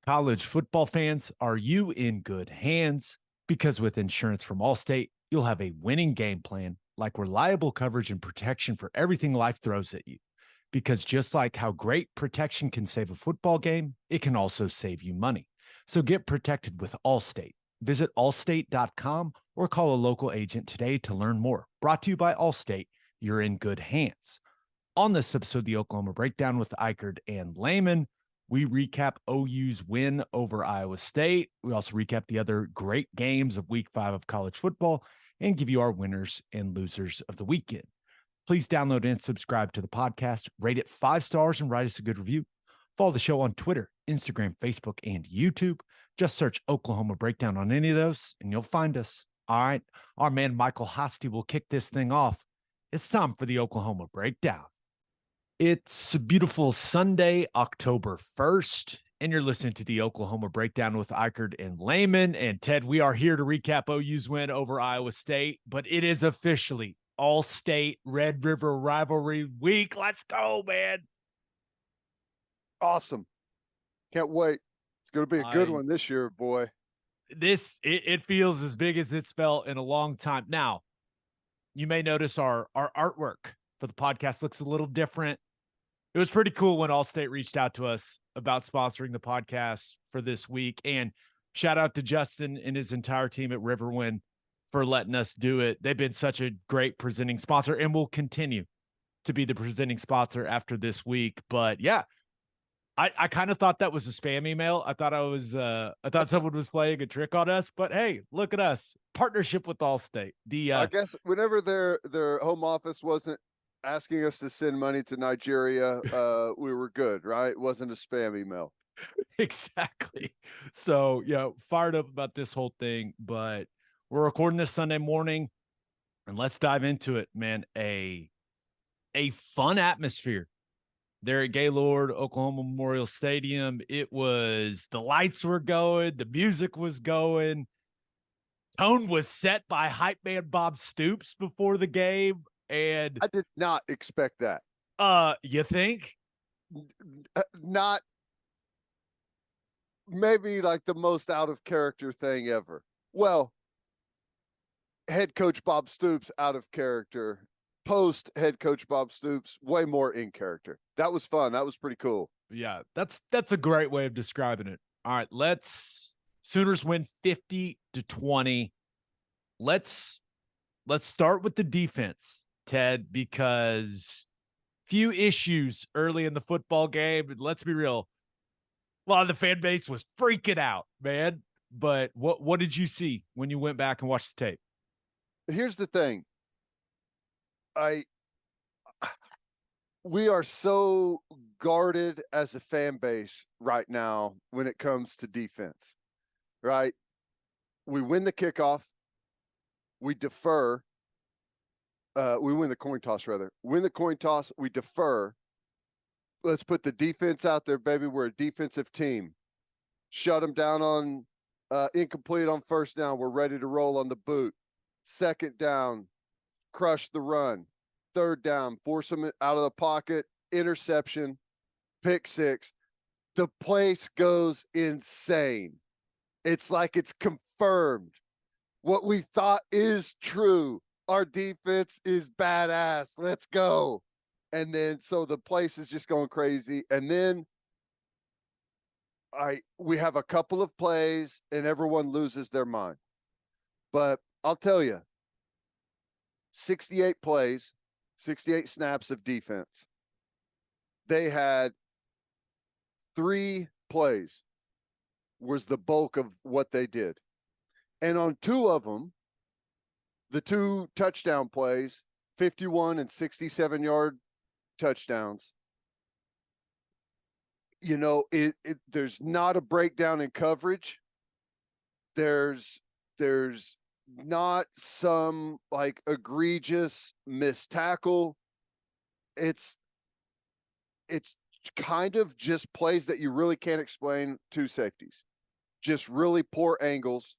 College football fans, are you in good hands? Because with insurance from Allstate, you'll have a winning game plan, like reliable coverage and protection for everything life throws at you. Because just like how great protection can save a football game, it can also save you money. So get protected with Allstate. Visit allstate.com or call a local agent today to learn more. Brought to you by Allstate. You're in good hands. On this episode of the Oklahoma Breakdown with Ikard and Lehman, we recap OU's win over Iowa State. We also recap the other great games of week 5 of college football and give you our winners and losers of the weekend. Please download and subscribe to the podcast, rate it 5 stars, and write us a good review. Follow the show on Twitter, Instagram, Facebook, and YouTube. Just search Oklahoma Breakdown on any of those, and you'll find us. All right. Our man Michael Hosty will kick this thing off. It's time for the Oklahoma Breakdown. It's a beautiful Sunday, October 1st, and you're listening to the Oklahoma Breakdown with Ikard and Lehman. And Ted, we are here to recap OU's win over Iowa State, but it is officially All-State Red River Rivalry Week. Let's go, man. Awesome. Can't wait. It's going to be a good one this year, boy. It feels as big as it's felt in a long time. Now, you may notice our artwork for the podcast looks a little different. It was pretty cool when Allstate reached out to us about sponsoring the podcast for this week. And shout out to Justin and his entire team at Riverwind for letting us do it. They've been such a great presenting sponsor and will continue to be the presenting sponsor after this week. But yeah, I kind of thought that was a spam email. I thought someone was playing a trick on us, but hey, look at us. Partnership with Allstate. I guess whenever their home office wasn't asking us to send money to Nigeria, we were good, right? It wasn't a spam email. Exactly. So, fired up about this whole thing, but we're recording this Sunday morning, and let's dive into it, man. A fun atmosphere there at Gaylord Oklahoma Memorial Stadium. The lights were going, the music was going. Tone was set by hype man Bob Stoops before the game. And I did not expect that. You think? Not maybe like the most out of character thing ever. Well, head coach Bob Stoops out of character. Post head coach Bob Stoops way more in character. That was fun. That was pretty cool. Yeah, that's a great way of describing it. All right, Sooners win 50-20. Let's start with the defense, Ted, because few issues early in the football game. Let's be real. A lot of the fan base was freaking out, man. But what did you see when you went back and watched the tape? Here's the thing. We are so guarded as a fan base right now when it comes to defense, right? We win the kickoff. We defer. We win the coin toss, rather. Win the coin toss. We defer. Let's put the defense out there, baby. We're a defensive team. Shut them down on incomplete on first down. We're ready to roll on the boot. Second down, crush the run. Third down, force them out of the pocket. Interception, pick six. The place goes insane. It's like it's confirmed. What we thought is true. Our defense is badass. Let's go. And then, so the place is just going crazy. And then we have a couple of plays and everyone loses their mind. But I'll tell you, 68 plays, 68 snaps of defense. They had 3 plays was the bulk of what they did. And on 2 of them, the 2 touchdown plays, 51 and 67-yard touchdowns, there's not a breakdown in coverage. There's not some like egregious missed tackle. It's kind of just plays that you really can't explain to safeties. Just really poor angles.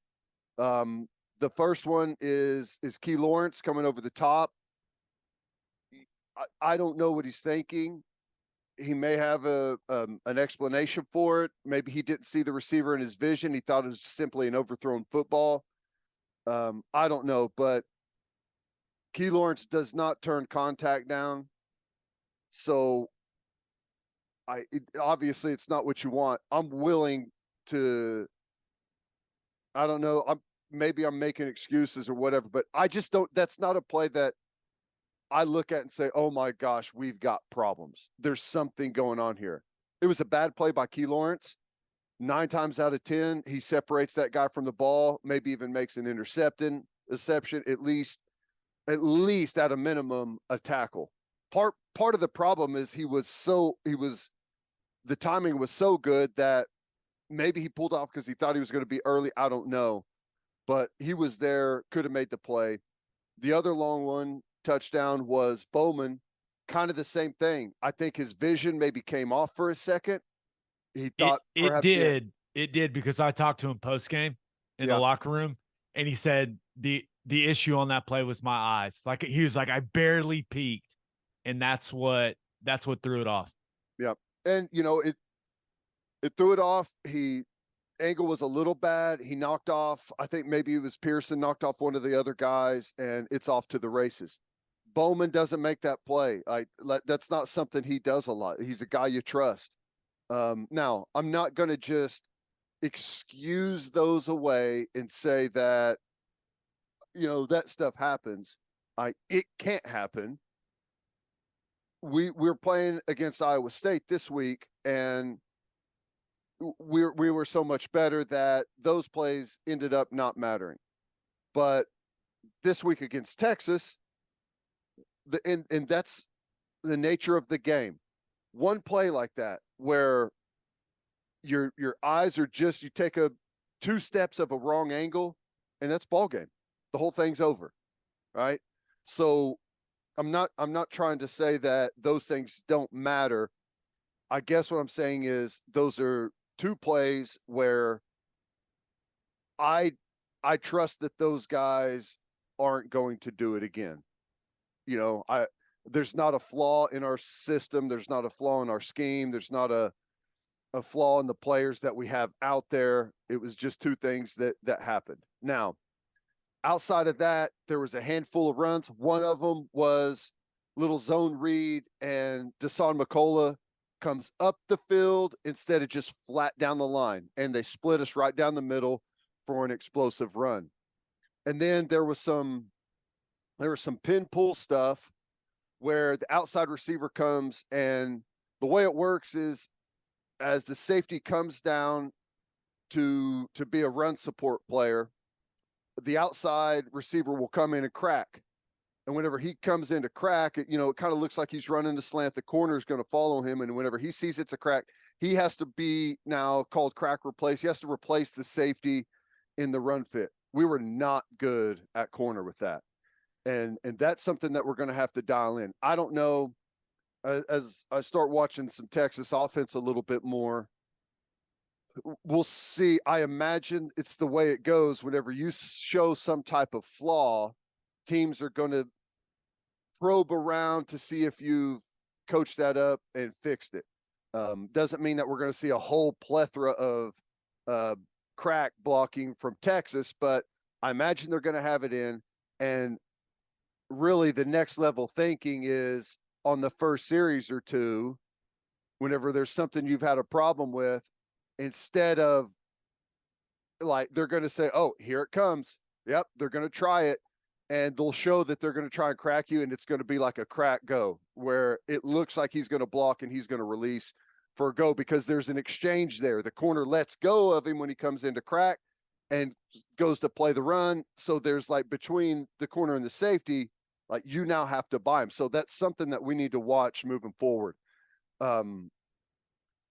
The first one is Key Lawrence coming over the top. I don't know what he's thinking. he may have an explanation for it. Maybe he didn't see the receiver in his vision. He thought it was simply an overthrown football. I don't know, but Key Lawrence does not turn contact down. So obviously it's not what you want. I'm willing to, I don't know. Maybe I'm making excuses or whatever, but I just don't, that's not a play that I look at and say, oh my gosh, we've got problems. There's something going on here. It was a bad play by Key Lawrence. 9 times out of 10, he separates that guy from the ball, maybe even makes an interception, at least at a minimum, a tackle. Part of the problem is the timing was so good that maybe he pulled off because he thought he was going to be early. I don't know, but he was there, could have made the play. The other long one, touchdown, was Bowman. Kind of the same thing. I think his vision maybe came off for a second. He thought it did because I talked to him post game in the locker room, and he said the issue on that play was my eyes. Like he was like, I barely peeked, and that's what threw it off. Yep. And it threw it off. Angle was a little bad. He knocked off, I think maybe it was Pearson, knocked off one of the other guys, and it's off to the races. Bowman doesn't make that play. That's not something he does a lot. He's a guy you trust. Now, I'm not going to just excuse those away and say that, that stuff happens. It can't happen. We're playing against Iowa State this week, and we were so much better that those plays ended up not mattering. But this week against Texas, and that's the nature of the game. One play like that where your eyes are just, you take 2 steps of a wrong angle, and that's ball game. The whole thing's over, right? So I'm not trying to say that those things don't matter. I guess what I'm saying is those are 2 plays where I trust that those guys aren't going to do it again. There's not a flaw in our system. There's not a flaw in our scheme. There's not a flaw in the players that we have out there. It was just 2 things that happened. Now, outside of that, there was a handful of runs. One of them was little zone read, and Dasan McCullough comes up the field instead of just flat down the line, and they split us right down the middle for an explosive run. And then there was some pin pull stuff where the outside receiver comes, and the way it works is as the safety comes down to be a run support player, the outside receiver will come in and crack. And whenever he comes in to crack, it kind of looks like he's running to slant. The corner is going to follow him. And whenever he sees it's a crack, he has to be now called crack replace. He has to replace the safety in the run fit. We were not good at corner with that. And that's something that we're going to have to dial in. I don't know, as I start watching some Texas offense a little bit more, we'll see. I imagine it's the way it goes. Whenever you show some type of flaw, teams are going to probe around to see if you've coached that up and fixed it. Doesn't mean that we're going to see a whole plethora of crack blocking from Texas, but I imagine they're going to have it in. And really the next level thinking is on the first series or 2, whenever there's something you've had a problem with, instead of they're going to say, oh, here it comes. Yep. They're going to try it, and they'll show that they're going to try and crack you. And it's going to be like a crack go where it looks like he's going to block and he's going to release for a go, because there's an exchange there. The corner lets go of him when he comes into crack and goes to play the run. So there's between the corner and the safety, you now have to buy him. So that's something that we need to watch moving forward.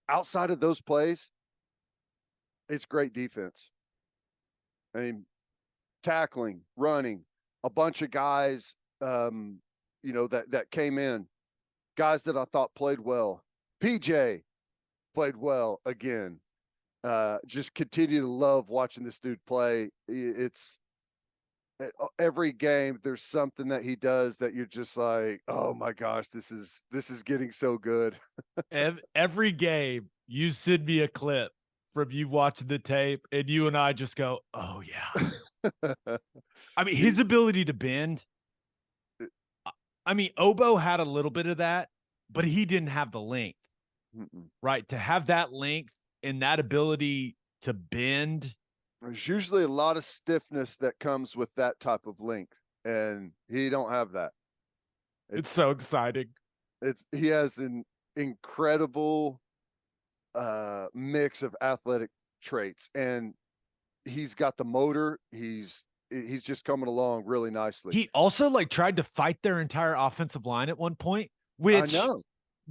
Outside of those plays, it's great defense. I mean, tackling, running, a bunch of guys, that came in, guys that I thought played well. PJ played well again. Just continue to love watching this dude play. It's every game there's something that he does that you're just like, oh my gosh, this is getting so good. Every game, you send me a clip from you watching the tape, and you and I just go, "Oh yeah." I mean, his ability to bend. I mean, Obo had a little bit of that, but he didn't have the length, right? To have that length and that ability to bend. There's usually a lot of stiffness that comes with that type of length, and he don't have that. It's so exciting. He has an incredible mix of athletic traits, and he's got the motor. He's just coming along really nicely. He also like tried to fight their entire offensive line at one point, which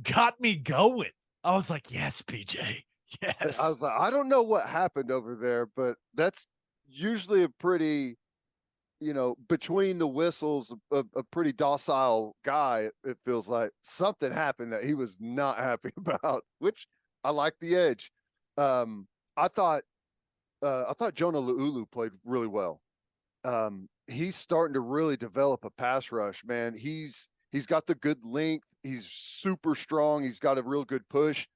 got me going. I was like, yes, PJ. Yes. I was like, I don't know what happened over there, but that's usually a pretty, between the whistles, a pretty docile guy. It feels like something happened that he was not happy about, which I like the edge. I thought Jonah Laulu played really well. He's starting to really develop a pass rush, man. He's got the good length. He's super strong. He's got a real good push,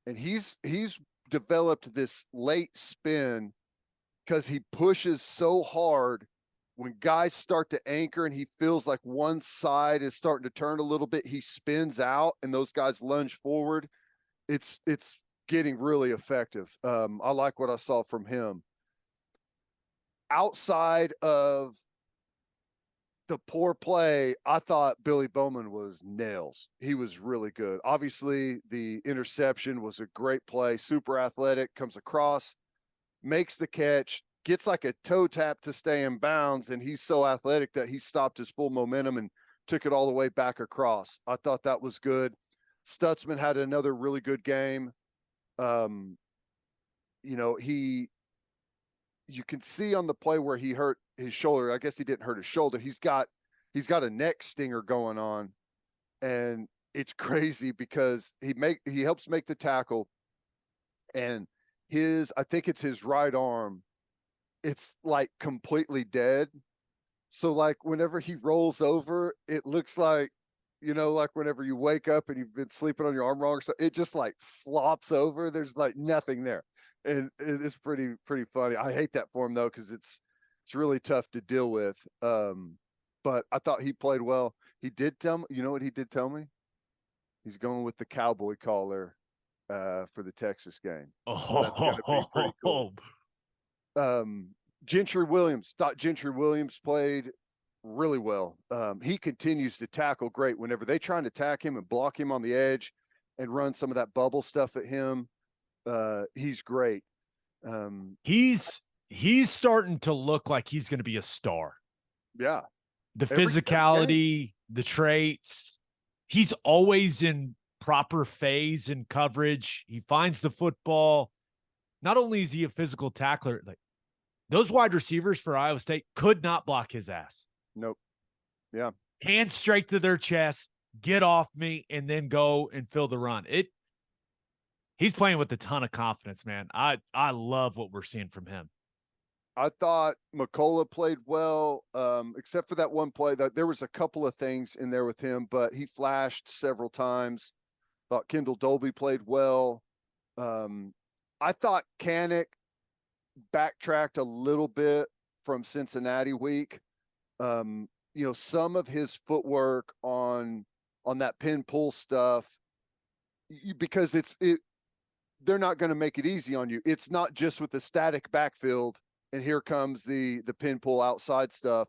and he's developed this late spin because he pushes so hard. When guys start to anchor and he feels like one side is starting to turn a little bit, he spins out and those guys lunge forward. It's getting really effective. I like what I saw from him. Outside of the poor play, I thought Billy Bowman was nails. He was really good. Obviously, the interception was a great play. Super athletic, comes across, makes the catch, gets like a toe tap to stay in bounds, and he's so athletic that he stopped his full momentum and took it all the way back across. I thought that was good. Stutzman had another really good game. You can see on the play where he hurt his shoulder. I guess he didn't hurt his shoulder. He's got a neck stinger going on, and it's crazy because he helps make the tackle, and I think it's his right arm. It's like completely dead. So like whenever he rolls over, it looks like, like whenever you wake up and you've been sleeping on your arm wrong, so it just like flops over. There's like nothing there. And it's pretty funny. I hate that for him though, because it's really tough to deal with. But I thought he played well. He did tell me, you know what he did tell me? He's going with the cowboy collar for the Texas game. So that's gonna be pretty cool. Gentry Williams, thought Gentry Williams played really well. He continues to tackle great whenever they try to attack him and block him on the edge and run some of that bubble stuff at him. He's great. He's starting to look like he's going to be a star. Yeah. The physicality, the traits. He's always in proper phase and coverage. He finds the football. Not only is he a physical tackler, like those wide receivers for Iowa State could not block his ass. Nope. Yeah. Hands straight to their chest, get off me, and then go and fill the run. He's playing with a ton of confidence, man. I love what we're seeing from him. I thought McCullough played well, except for that one play. That there was a couple of things in there with him, but he flashed several times. Thought Kendall Dolby played well. I thought Kanik backtracked a little bit from Cincinnati week. Some of his footwork on that pin pull stuff, because they're not going to make it easy on you. It's not just with the static backfield and here comes the pin pull outside stuff.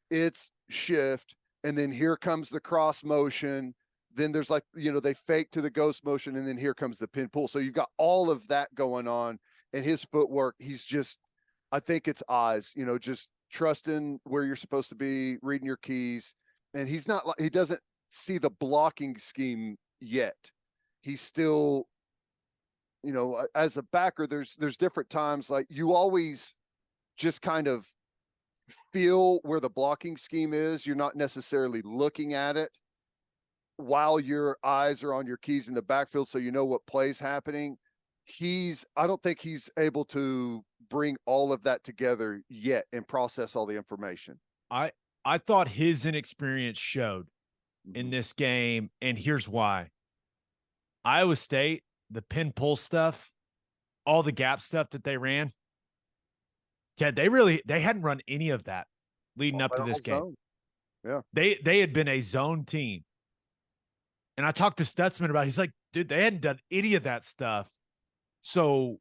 It's shift, and then here comes the cross motion. Then there's like, they fake to the ghost motion, and then here comes the pin pull. So you've got all of that going on, and his footwork, I think it's eyes, just trusting where you're supposed to be, reading your keys. And he doesn't see the blocking scheme yet. He's still, as a backer, there's different times, like you always just kind of feel where the blocking scheme is. You're not necessarily looking at it while your eyes are on your keys in the backfield, so you know what play's happening. I don't think he's able to bring all of that together yet and process all the information. I I thought his inexperience showed in Mhm. this game, and here's why. Iowa State, the pin pull stuff, all the gap stuff that they ran, Ted, they hadn't run any of that leading All up went to all this game. zone. Yeah. They had been a zone team. And I talked to Stutzman about it. He's like, dude, they hadn't done any of that stuff. So,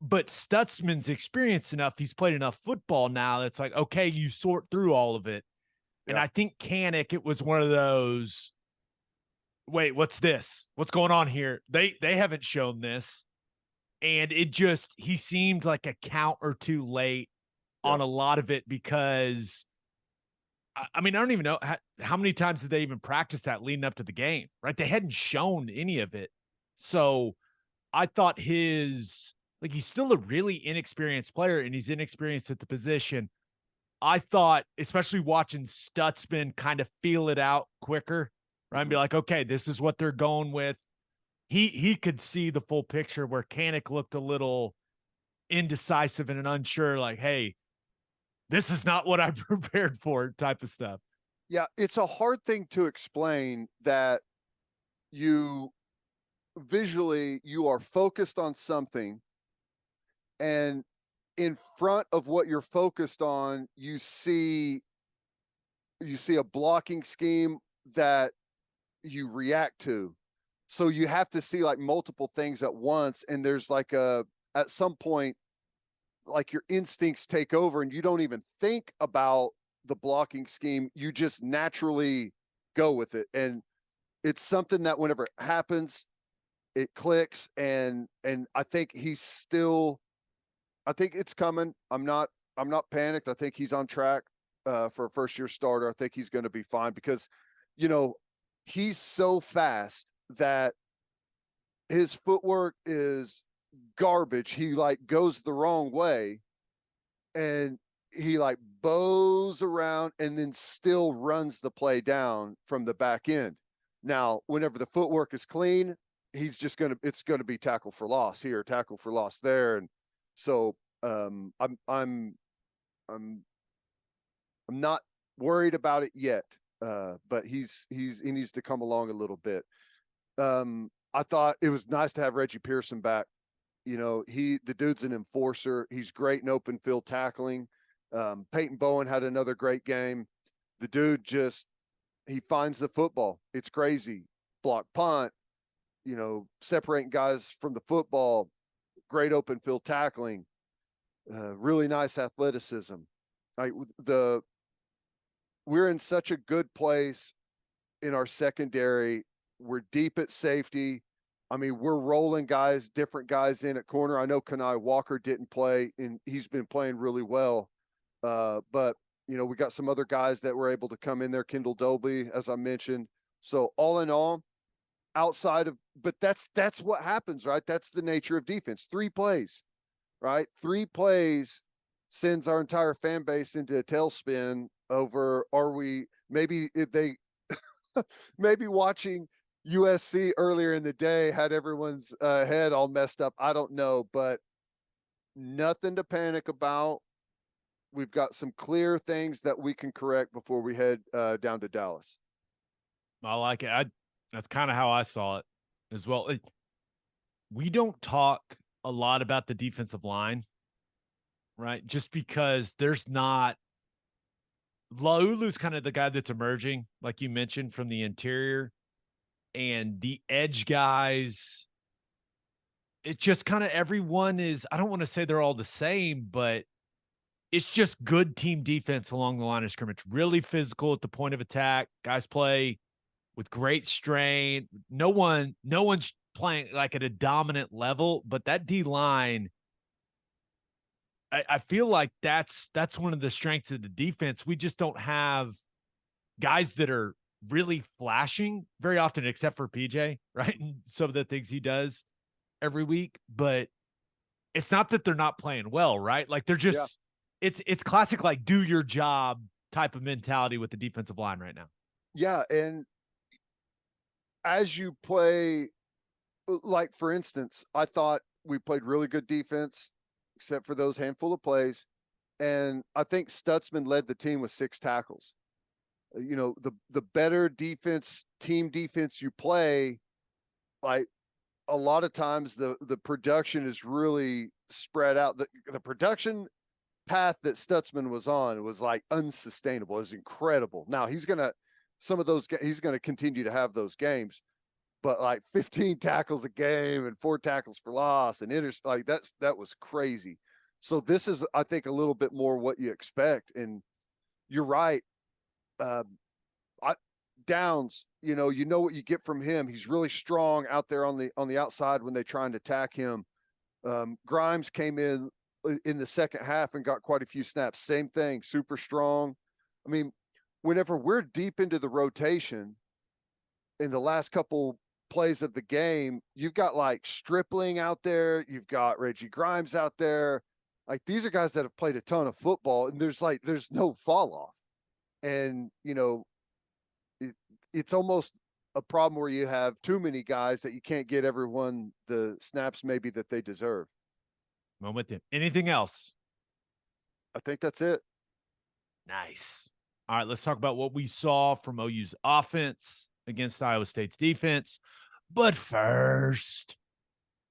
but Stutzman's experienced enough. He's played enough football now that's like, okay, you sort through all of it. And Yeah. I think Kanik, it was one of those, wait, what's this? What's going on here? They haven't shown this. And it just, he seemed like a count or two late Yeah. on a lot of it because I mean, I don't even know how many times did they even practice that leading up to the game, right? They hadn't shown any of it. So I thought he's still a really inexperienced player and he's inexperienced at the position. I thought, especially watching Stutzman kind of feel it out quicker, right? And be Mhm. like, okay, this is what they're going with. He could see the full picture where Kanik looked a little indecisive and unsure, like, hey, this is not what I prepared for, type of stuff. Yeah. It's a hard thing to explain that you visually you are focused on something, and in front of what you're focused on, you see a blocking scheme that you react to. So you have to see like multiple things at once. And there's like at some point, like your instincts take over and you don't even think about the blocking scheme. You just naturally go with it. And it's something that whenever it happens, it clicks. And I think I think it's coming. I'm not panicked. I think he's on track for a first year starter. I think he's going to be fine because, you know, he's so fast that his footwork is garbage. He like goes the wrong way and he like bows around and then still runs the play down from the back end. Now, whenever the footwork is clean, it's going to be tackle for loss here, tackle for loss there. And so I'm I'm not worried about it yet. But he needs to come along a little bit. I thought it was nice to have Reggie Pearson back. You know, the dude's an enforcer. He's great in open field tackling. Peyton Bowen had another great game. The dude he finds the football. It's crazy. Block punt, separating guys from the football. Great open field tackling. Really nice athleticism. Like we're in such a good place in our secondary. We're deep at safety. I mean, we're rolling different guys in at corner. I know Kanai Walker didn't play, and he's been playing really well. But we got some other guys that were able to come in there. Kendall Dobley, as I mentioned. So all in all, but that's what happens, right? That's the nature of defense. 3 plays, right? 3 plays sends our entire fan base into a tailspin over. Maybe maybe watching USC earlier in the day had everyone's head all messed up. I don't know, but nothing to panic about. We've got some clear things that we can correct before we head down to Dallas. I like it. That's kind of how I saw it as well. We don't talk a lot about the defensive line, right? Just because there's not Laulu's kind of the guy that's emerging, like you mentioned, from the interior, and the edge guys. It's just kind of everyone is. I don't want to say they're all the same, but it's just good team defense along the line of scrimmage. Really physical at the point of attack. Guys play with great strain. No one's playing like at a dominant level, but that D line, I feel like that's one of the strengths of the defense. We just don't have guys that are really flashing very often, except for PJ, right? And some of the things he does every week. But it's not that they're not playing well, right? Like they're Yeah. just it's classic like do your job type of mentality with the defensive line right now. Yeah, and as you play, like for instance, I thought we played really good defense, except for those handful of plays. And I think Stutzman led the team with 6 tackles. The better team defense you play, like a lot of times the production is really spread out. The production path that Stutzman was on was like unsustainable. It was incredible. Now he's going to continue to have those games, but like 15 tackles a game and 4 tackles for loss and that was crazy. So this is, I think, a little bit more what you expect. And you're right. Downs, you know what you get from him. He's really strong out there on the outside when they try and attack him. Grimes came in the second half and got quite a few snaps. Same thing, super strong. I mean, whenever we're deep into the rotation in the last couple plays of the game, you've got like Stripling out there, you've got Reggie Grimes out there. Like, these are guys that have played a ton of football, and there's no fall off. And it's almost a problem where you have too many guys that you can't get everyone the snaps maybe that they deserve. I'm with you. Anything else? I think that's it. Nice. All right, let's talk about what we saw from OU's offense against Iowa State's defense. But first,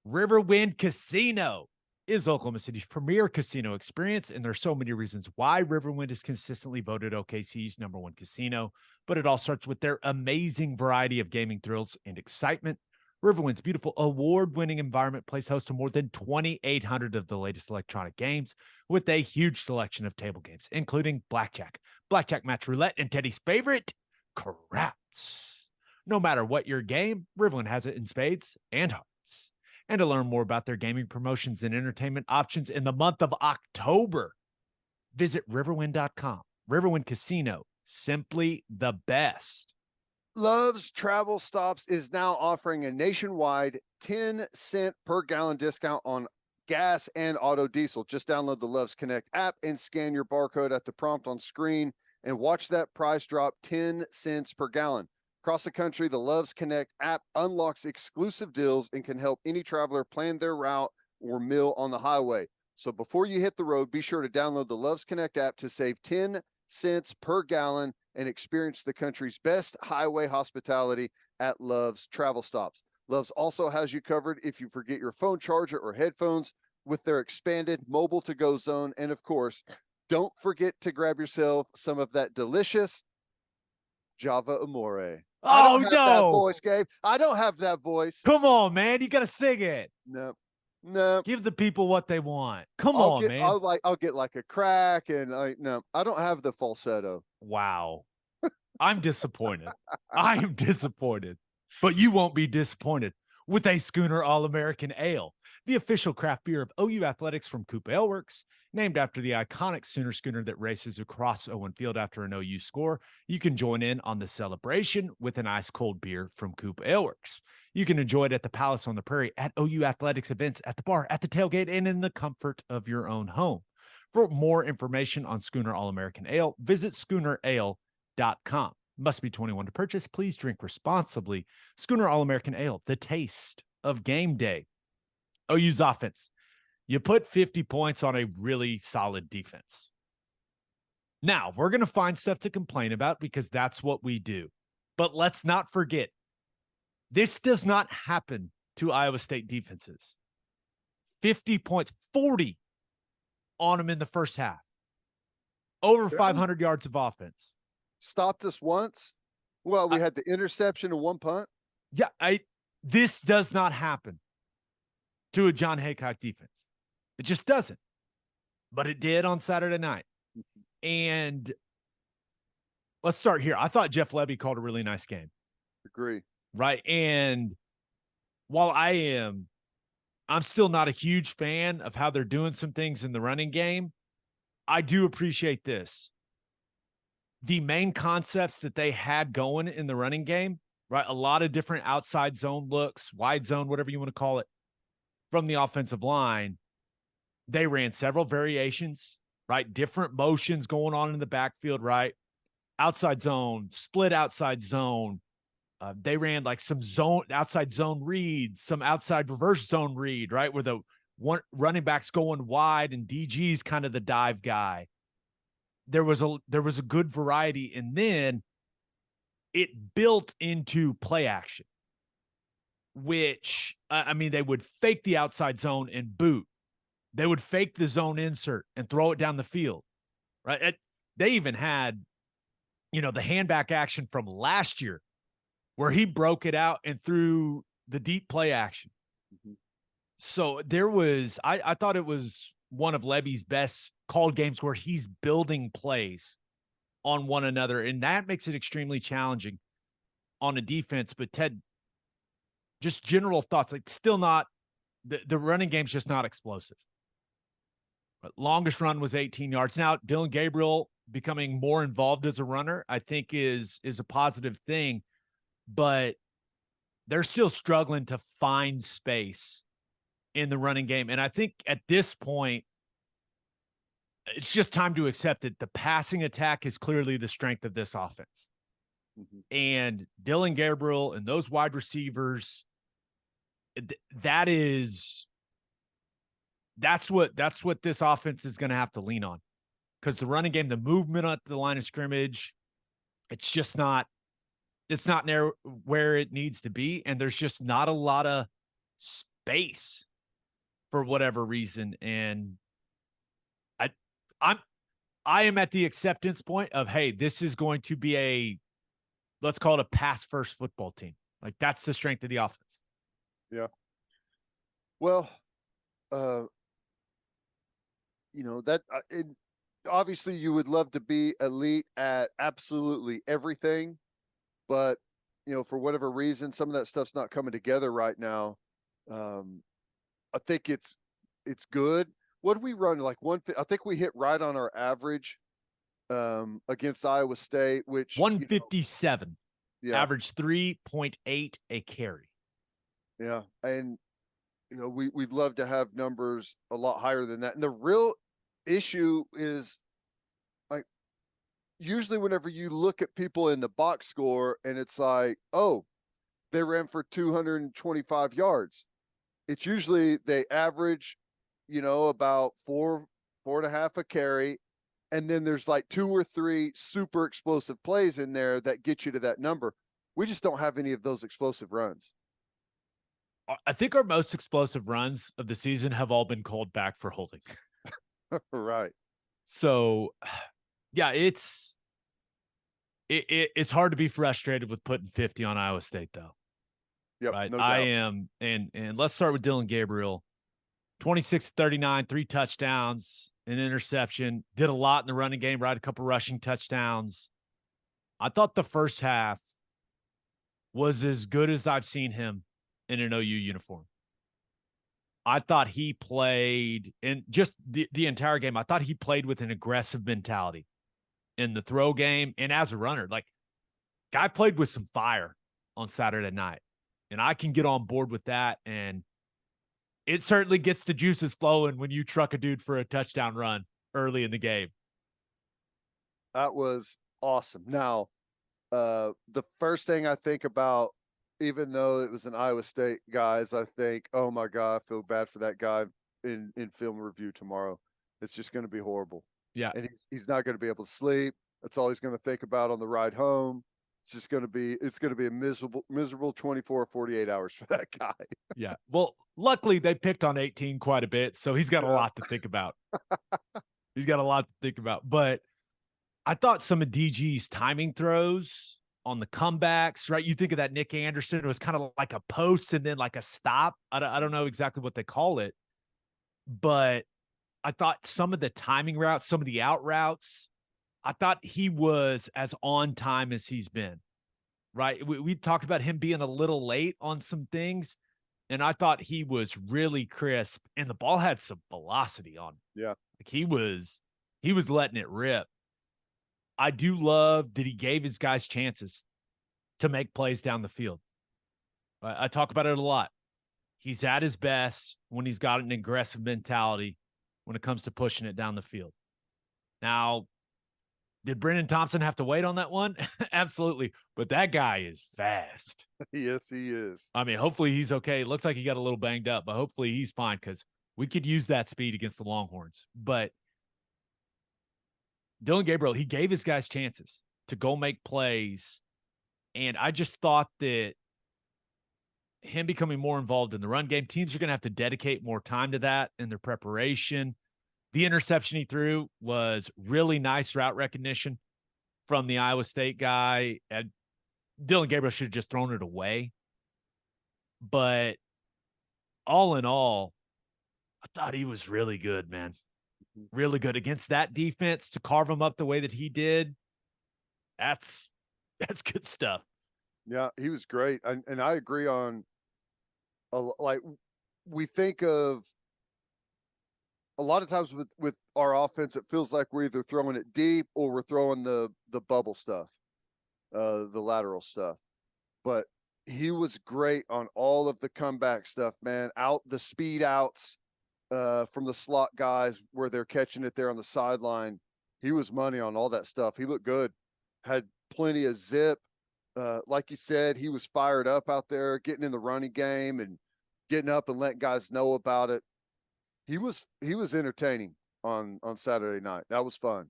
Riverwind Casino is Oklahoma City's premier casino experience, and there's so many reasons why Riverwind is consistently voted OKC's #1 casino, but it all starts with their amazing variety of gaming thrills and excitement. Riverwind's beautiful award-winning environment plays host to more than 2,800 of the latest electronic games with a huge selection of table games, including blackjack, match roulette, and Teddy's favorite, craps. No matter what your game, Riverwind has it in spades and hearts. And to learn more about their gaming promotions and entertainment options in the month of October, visit riverwind.com. Riverwind Casino, simply the best. Love's Travel Stops is now offering a nationwide 10-cent per gallon discount on gas and auto diesel. Just download the Love's Connect app and scan your barcode at the prompt on screen and watch that price drop 10 cents per gallon. Across the country, the Love's Connect app unlocks exclusive deals and can help any traveler plan their route or meal on the highway. So before you hit the road, be sure to download the Love's Connect app to save 10 cents per gallon and experience the country's best highway hospitality at Love's Travel Stops. Love's also has you covered if you forget your phone charger or headphones with their expanded mobile to-go zone. And of course, don't forget to grab yourself some of that delicious Java Amore. I don't have that voice, Gabe. I don't have that voice. Come on, man. You got to sing it. No. Give the people what they want. Come on, man. I'll get like a crack, and I don't have the falsetto. Wow. I'm disappointed. I am disappointed. But you won't be disappointed with a Schooner All-American Ale, the official craft beer of OU Athletics from Coop Ale Works. Named after the iconic Sooner schooner that races across Owen Field after an OU score, you can join in on the celebration with an ice-cold beer from Coop Ale Works. You can enjoy it at the Palace on the Prairie, at OU Athletics events, at the bar, at the tailgate, and in the comfort of your own home. For more information on Schooner All-American Ale, visit SchoonerAle.com. Must be 21 to purchase. Please drink responsibly. Schooner All-American Ale, the taste of game day. OU's offense. You put 50 points on a really solid defense. Now, we're going to find stuff to complain about because that's what we do. But let's not forget, this does not happen to Iowa State defenses. 50 points, 40 on them in the first half. Over 500 yards of offense. Stopped us once. Well, we had the interception and one punt. Yeah, this does not happen to a John Haycock defense. It just doesn't. But it did on Saturday night. And let's start here. I thought Jeff Lebby called a really nice game. Agree. Right. And while I'm still not a huge fan of how they're doing some things in the running game, I do appreciate this. The main concepts that they had going in the running game, right? A lot of different outside zone looks, wide zone, whatever you want to call it, from the offensive line. They ran several variations, right? Different motions going on in the backfield, right? Outside zone, split outside zone. They ran like some outside zone reads, some outside reverse zone read, right? Where the one running backs going wide and DG's kind of the dive guy. There was a good variety, and then it built into play action, which I mean, they would fake the outside zone and boot. They would fake the zone insert and throw it down the field, right? They even had, the handback action from last year where he broke it out and threw the deep play action. Mm-hmm. So there was, I thought it was one of Levy's best called games where he's building plays on one another, and that makes it extremely challenging on a defense. But Ted, just general thoughts, like still not, the running game's just not explosive. But longest run was 18 yards. Now, Dillon Gabriel becoming more involved as a runner, I think is a positive thing, but they're still struggling to find space in the running game. And I think at this point, it's just time to accept it. The passing attack is clearly the strength of this offense. Mm-hmm. And Dillon Gabriel and those wide receivers, that's what this offense is going to have to lean on, because the running game, the movement at the line of scrimmage, it's not near where it needs to be. And there's just not a lot of space for whatever reason. And I am at the acceptance point of, hey, this is going to be let's call it a pass first football team. Like, that's the strength of the offense. Yeah. Well, obviously you would love to be elite at absolutely everything, but for whatever reason, some of that stuff's not coming together right now. I think it's good. What did we run? Like I think we hit right on our average against Iowa State, which 157. Yeah. Average 3.8 a carry. Yeah. And we'd love to have numbers a lot higher than that. And the real issue is, like, usually whenever you look at people in the box score and it's like, oh, they ran for 225 yards. It's usually they average, about 4.5 a carry. And then there's like 2 or 3 super explosive plays in there that get you to that number. We just don't have any of those explosive runs. I think our most explosive runs of the season have all been called back for holding. Right. So, yeah, it's hard to be frustrated with putting 50 on Iowa State, though. Yep, right. No I doubt. am. And let's start with Dillon Gabriel. 26-39, 3 touchdowns, an interception. Did a lot in the running game, right? A couple rushing touchdowns. I thought the first half was as good as I've seen him in an OU uniform. I thought he played in just the entire game. I thought he played with an aggressive mentality in the throw game and as a runner. Like, guy played with some fire on Saturday night, and I can get on board with that. And it certainly gets the juices flowing when you truck a dude for a touchdown run early in the game. That was awesome. Now, the first thing I think about, even though it was an Iowa State guys, I think, oh my God, I feel bad for that guy in film review tomorrow. It's just going to be horrible. Yeah. And he's not going to be able to sleep. That's all he's going to think about on the ride home. It's going to be a miserable 24 or 48 hours for that guy. Yeah. Well, luckily they picked on 18 quite a bit, so he's got a lot to think about. He's got a lot to think about. But I thought some of DG's timing throws on the comebacks, right? You think of that Nick Anderson, it was kind of like a post and then like a stop. I don't know exactly what they call it, but I thought some of the timing routes, some of the out routes, I thought he was as on time as he's been, right? We talked about him being a little late on some things, and I thought he was really crisp, and the ball had some velocity on him. Yeah. Like he was letting it rip. I do love that he gave his guys chances to make plays down the field. I talk about it a lot. He's at his best when he's got an aggressive mentality when it comes to pushing it down the field. Now, did Brennan Thompson have to wait on that one? Absolutely. But that guy is fast. Yes, he is. I mean, hopefully he's okay. It looks like he got a little banged up, but hopefully he's fine, because We could use that speed against the Longhorns. But Dillon Gabriel, he gave his guys chances to go make plays. And I just thought that him becoming more involved in the run game, teams are going to have to dedicate more time to that in their preparation. The interception he threw was really nice route recognition from the Iowa State guy. And Dillon Gabriel should have just thrown it away. But all in all, I thought he was really good, man. Really good against that defense to carve him up the way that he did. That's good stuff. Yeah, he was great. And I agree on, like, we think of a lot of times with our offense, it feels like we're either throwing it deep or we're throwing the bubble stuff, the lateral stuff. But he was great on all of the comeback stuff, man. Out the speed outs from the slot guys where they're catching it there on the sideline. He was money on all that stuff. He looked good, had plenty of zip. Like you said, he was fired up out there, getting in the running game and getting up and letting guys know about it. He was entertaining on Saturday night. That was fun.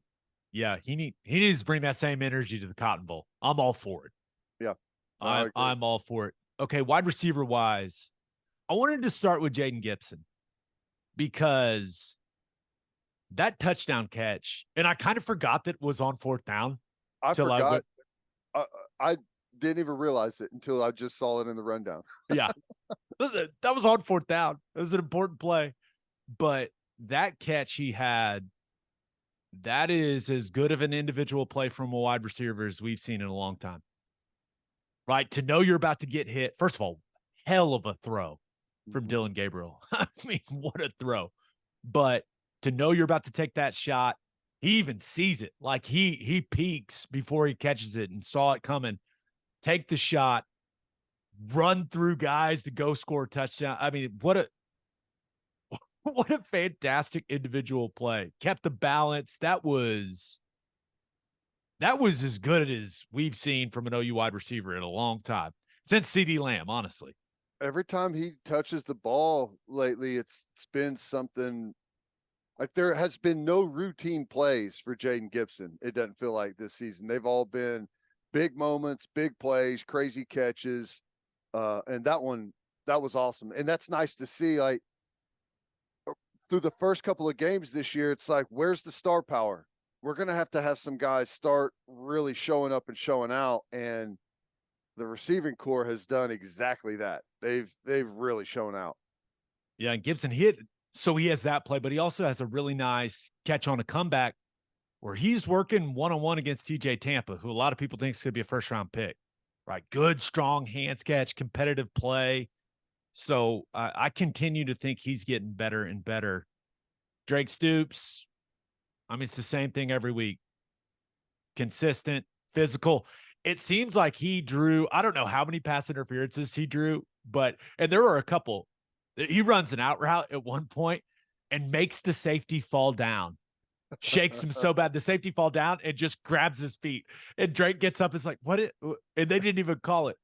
Yeah, he needs to bring that same energy to the Cotton Bowl. I'm all for it. Yeah, I'm all for it. Okay, wide receiver wise, I wanted to start with Jaden Gibson because that touchdown catch, and I kind of forgot that was on fourth down. I forgot. I didn't even realize it until I just saw it in the rundown. Yeah, that was on fourth down. It was an important play. But that catch he had, that is as good of an individual play from a wide receiver as we've seen in a long time. Right? To know you're about to get hit. First of all, hell of a throw from Dillon Gabriel. I mean, what a throw. But to know you're about to take that shot, he even sees it. Like he peeks before he catches it and saw it coming. Take the shot, run through guys to go score a touchdown. I mean, what a fantastic individual play. Kept the balance. That was as good as we've seen from an OU wide receiver in a long time. Since CeeDee Lamb, honestly. Every time he touches the ball lately, it's been something. Like, there has been no routine plays for Jaden Gibson. It doesn't feel like this season. They've all been big moments, big plays, crazy catches. And that was awesome. And that's nice to see. Like, through the first couple of games this year, it's like, where's the star power? We're going to have some guys start really showing up and showing out. And the receiving core has done exactly that. They've really shown out. Yeah, and Gibson hit. So he has that play, but he also has a really nice catch on a comeback where he's working one-on-one against TJ Tampa, who a lot of people think is going to be a first-round pick. Right? Good, strong hands catch, competitive play. So I continue to think he's getting better and better. Drake Stoops, I mean, it's the same thing every week. Consistent, physical. It seems like he drew, I don't know how many pass interferences he drew, and there were a couple. He runs an out route at one point and makes the safety fall down. Shakes him so bad, the safety fall down and just grabs his feet. And Drake gets up, is like, what? And they didn't even call it.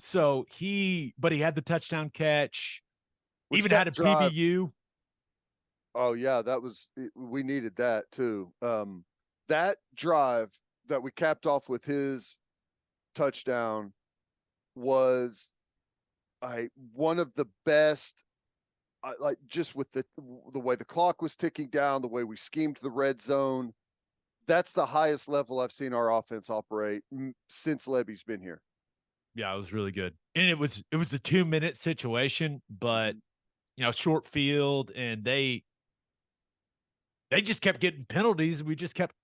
So but he had the touchdown catch. Even had a drive, PBU. Oh yeah, we needed that too. That drive that we capped off with his touchdown was one of the best. Like, just with the way the clock was ticking down, the way we schemed the red zone. That's the highest level I've seen our offense operate since Levy's been here. Yeah, it was really good. And it was a 2-minute situation, but short field, and they just kept getting penalties, and we just kept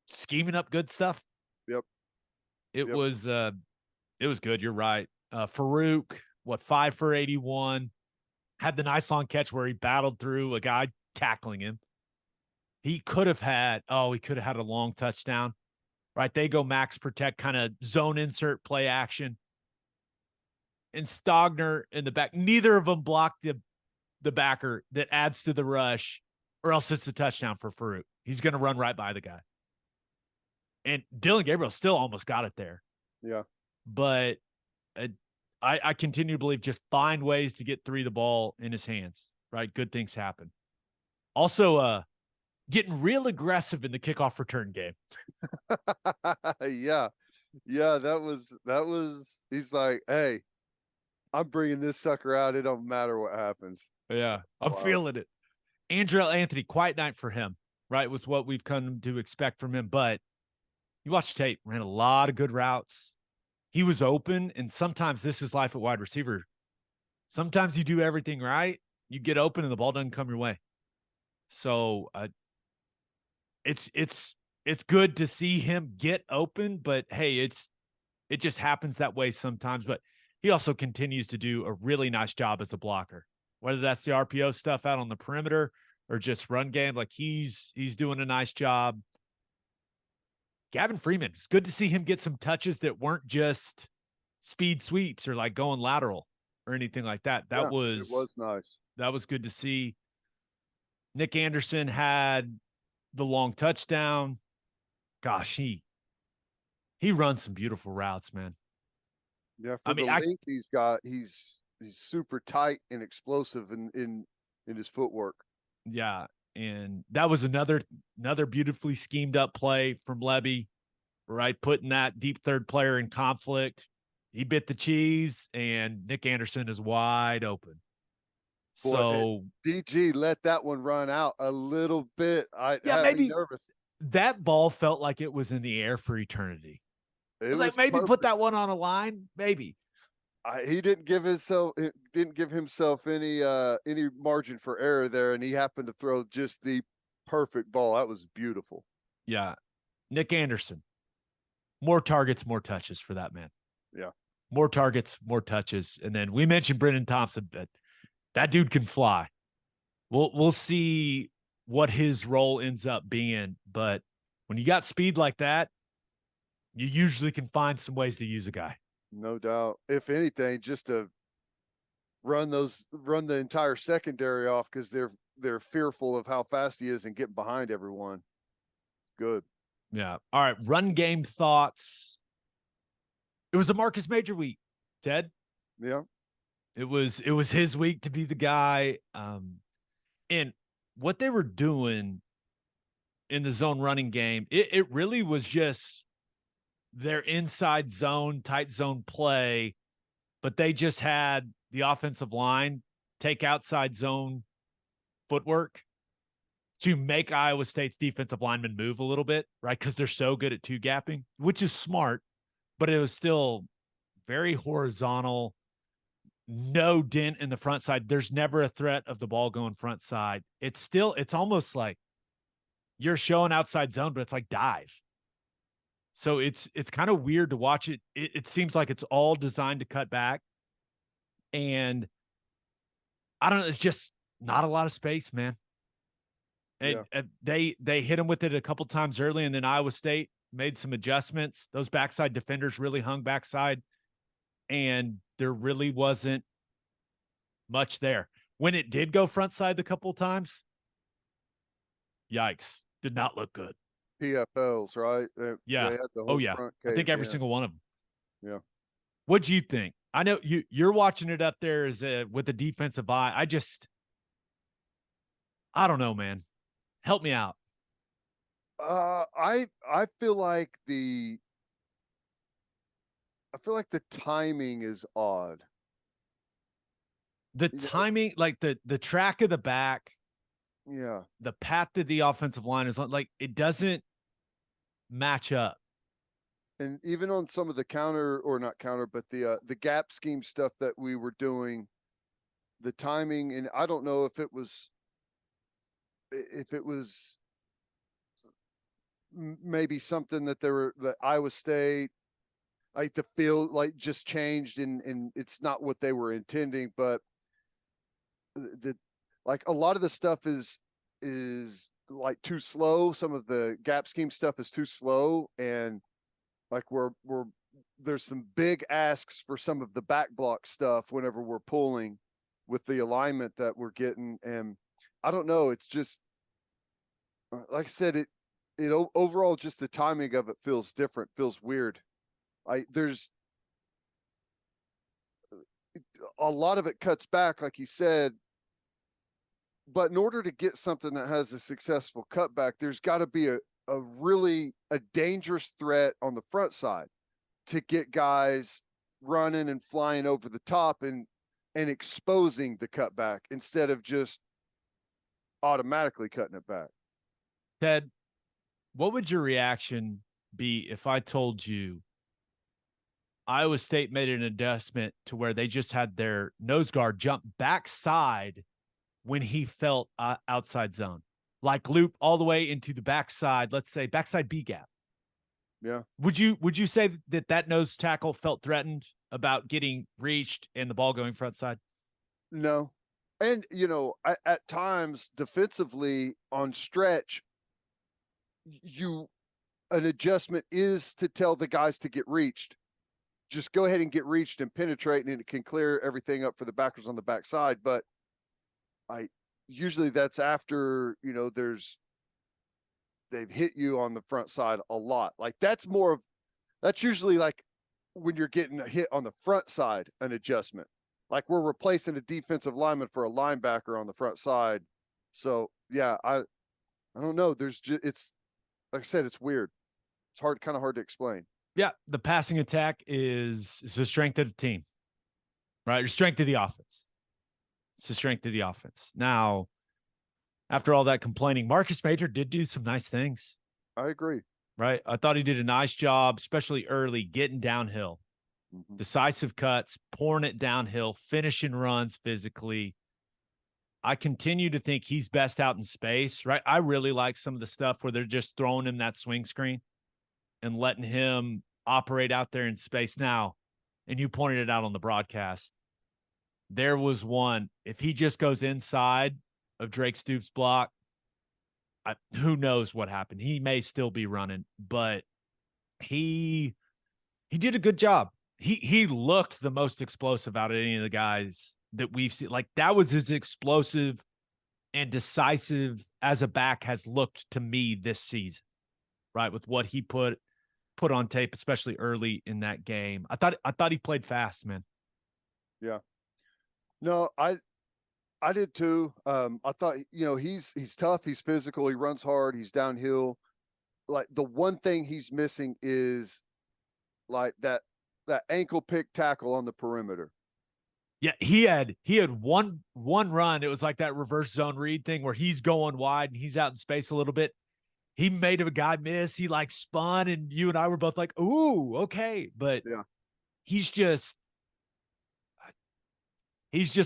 scheming up good stuff. Yep. It was good. You're right. Farouk, 5 for 81, had the nice long catch where he battled through a guy tackling him. He could have had a long touchdown, right? They go max protect, kind of zone insert play action. And Stogner in the back, neither of them blocked the backer that adds to the rush, or else it's a touchdown for Farouk. He's going to run right by the guy. And Dillon Gabriel still almost got it there. Yeah. But I continue to believe, just find ways to get the ball in his hands. right? Good things happen. Also, getting real aggressive in the kickoff return game. Yeah. Yeah, that was he's like, "Hey, I'm bringing this sucker out. It don't matter what happens." Yeah, I'm Wow. feeling it. Andrell Anthony, quiet night for him, right? With what we've come to expect from him. But you watch tape, ran a lot of good routes. He was open, and sometimes this is life at wide receiver. Sometimes you do everything right, you get open, and the ball doesn't come your way. So it's good to see him get open, but hey, it just happens that way sometimes. But he also continues to do a really nice job as a blocker, whether that's the RPO stuff out on the perimeter or just run game. Like he's doing a nice job. Gavin Freeman, it's good to see him get some touches that weren't just speed sweeps or like going lateral or anything like that. Yeah, it was nice. That was good to see. Nick Anderson had the long touchdown. Gosh, he runs some beautiful routes, man. Yeah, I for mean, the length he's got, he's super tight and explosive in his footwork. yeah, and that was another beautifully schemed up play from Levy, right? Putting that deep third player in conflict. He bit the cheese, and Nick Anderson is wide open. Boy, So DG let that one run out a little bit. I yeah, had me maybe nervous. that ball felt like it was in the air for eternity. I It was like, was maybe put perfect. that one on a line, maybe. He didn't give himself any margin for error there, and he happened to throw just the perfect ball. That was beautiful. Yeah, Nick Anderson, more targets, more touches for that man. Yeah, More targets, more touches, and then we mentioned Brendan Thompson, but that dude can fly. We'll see what his role ends up being, but when you got speed like that, you usually can find some ways to use a guy. no doubt. If anything, just to run the entire secondary off because they're fearful of how fast he is and getting behind everyone. Good. Yeah. All right. Run game thoughts. It was a Marcus Major week, Ted. Yeah. It was his week to be the guy. And what they were doing in the zone running game, it really was just their inside zone, tight zone play, but they just had the offensive line take outside zone footwork to make Iowa State's defensive linemen move a little bit, right? Because they're so good at two gapping, which is smart, but it was still very horizontal, no dent in the front side. There's never a threat of the ball going front side. It's almost like you're showing outside zone, but it's like dive. So it's kind of weird to watch it. It seems like it's all designed to cut back. And I don't know, it's just not a lot of space, man. And Yeah. they hit him with it a couple times early, and then Iowa State made some adjustments. Those backside defenders really hung backside, and there really wasn't much there. When it did go front side the couple times, yikes, did not look good. PFLs, right? They Yeah. had the Oh whole yeah. front I think caved every in. single one of them. Yeah. What'd you think? I know you're watching it up there as with a defensive eye. I don't know, man. Help me out. I feel like the timing is odd. The You know, timing, like the track of the back, yeah. the path that the offensive line is on, like it doesn't match up. And even on some of the counter or not counter, but the gap scheme stuff that we were doing, the timing, and I don't know if it was maybe something that the Iowa State, like the field like just changed and it's not what they were intending, but the like a lot of the stuff is like too slow. Some of the gap scheme stuff is too slow, and like we're there's some big asks for some of the back block stuff whenever we're pulling with the alignment that we're getting, and I don't know. It's just like I said, it overall just the timing of it feels different, feels weird. There's a lot of it cuts back, like you said, But in order to get something that has a successful cutback, there's got to be a really a dangerous threat on the front side to get guys running and flying over the top and exposing the cutback instead of just automatically cutting it back. Ted, what would your reaction be if I told you Iowa State made an adjustment to where they just had their nose guard jump backside when he felt outside zone, like loop all the way into the backside, let's say backside B gap? Yeah. Would you say that nose tackle felt threatened about getting reached and the ball going front side? No. And, at times defensively on stretch, an adjustment is to tell the guys to get reached. Just go ahead and get reached and penetrate, and it can clear everything up for the backers on the backside. But usually that's after, they've hit you on the front side a lot. Like that's usually like when you're getting a hit on the front side, an adjustment. Like we're replacing a defensive lineman for a linebacker on the front side. So yeah, I don't know. It's like I said, it's weird. It's kind of hard to explain. Yeah, the passing attack is the strength of the team, right? Or strength of the offense. It's the strength of the offense. Now, after all that complaining, Marcus Major did do some nice things. I agree. Right? I thought he did a nice job, especially early, getting downhill. Mm-hmm. Decisive cuts, pouring it downhill, finishing runs physically. I continue to think he's best out in space, right? I really like some of the stuff where they're just throwing him that swing screen and letting him operate out there in space. Now, and you pointed it out on the broadcast, there was one, if he just goes inside of Drake Stoops' block, who knows what happened. He may still be running, but he did a good job. He looked the most explosive out of any of the guys that we've seen. Like that was as explosive and decisive as a back has looked to me this season, right? With what he put on tape, especially early in that game. I thought he played fast, man. Yeah. No, I did too. I thought, he's tough, he's physical, he runs hard, he's downhill. Like the one thing he's missing is like that ankle pick tackle on the perimeter. Yeah, he had one run. It was like that reverse zone read thing where he's going wide and he's out in space a little bit. He made a guy miss. He like spun, and you and I were both like, "Ooh, okay." But yeah, he's just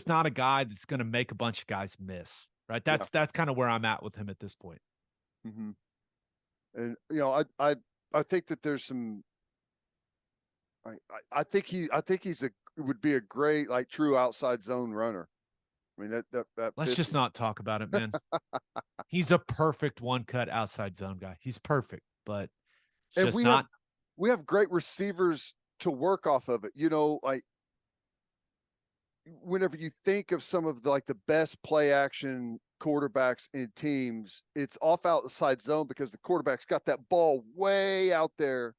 not a guy that's going to make a bunch of guys miss, right? That's kind of where I'm at with him at this point. Mm-hmm. And I think that there's some. I think he's would be a great like true outside zone runner. I mean that Let's just not talk about it, man. He's a perfect one cut outside zone guy. He's perfect, but it's just not. We have great receivers to work off of it. Like whenever you think of some of the best play action quarterbacks in teams, it's off outside zone because the quarterback's got that ball way out there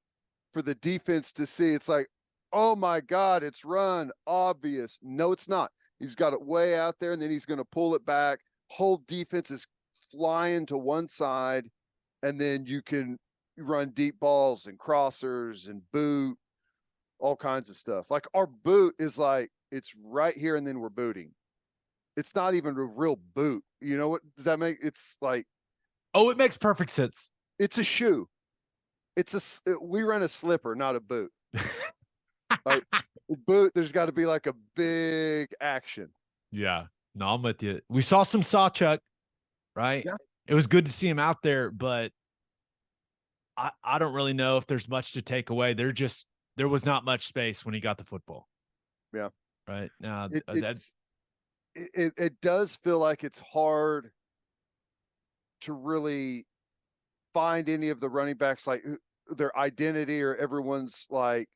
for the defense to see. It's like, oh my God, it's run, obvious. No, it's not. He's got it way out there, and then he's going to pull it back. Whole defense is flying to one side, and then you can run deep balls and crossers and boot, all kinds of stuff. Like our boot is like, it's right here, and then we're booting. It's not even a real boot. You know what does that make? It's like, oh, it makes perfect sense. It's a shoe. We run a slipper, not a boot. Like boot, there's got to be like a big action. Yeah, no, I'm with you. We saw some Sawchuk, right? Yeah. It was good to see him out there, but I don't really know if there's much to take away. There was not much space when he got the football. Yeah. Right now, it does feel like it's hard to really find any of the running backs, like their identity or everyone's like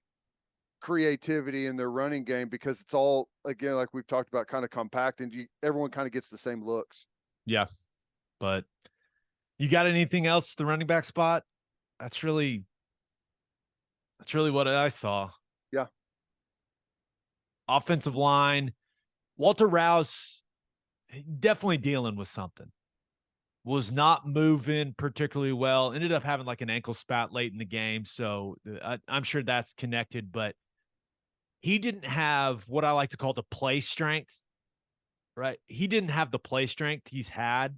creativity in their running game, because it's all, again, like we've talked about, kind of compact, and everyone kind of gets the same looks. Yeah. But you got anything else, the running back spot? That's really what I saw. Yeah. Offensive line, Walter Rouse definitely dealing with something. Was not moving particularly well. Ended up having like an ankle spat late in the game. So I'm sure that's connected, but he didn't have what I like to call the play strength, right? He didn't have the play strength he's had.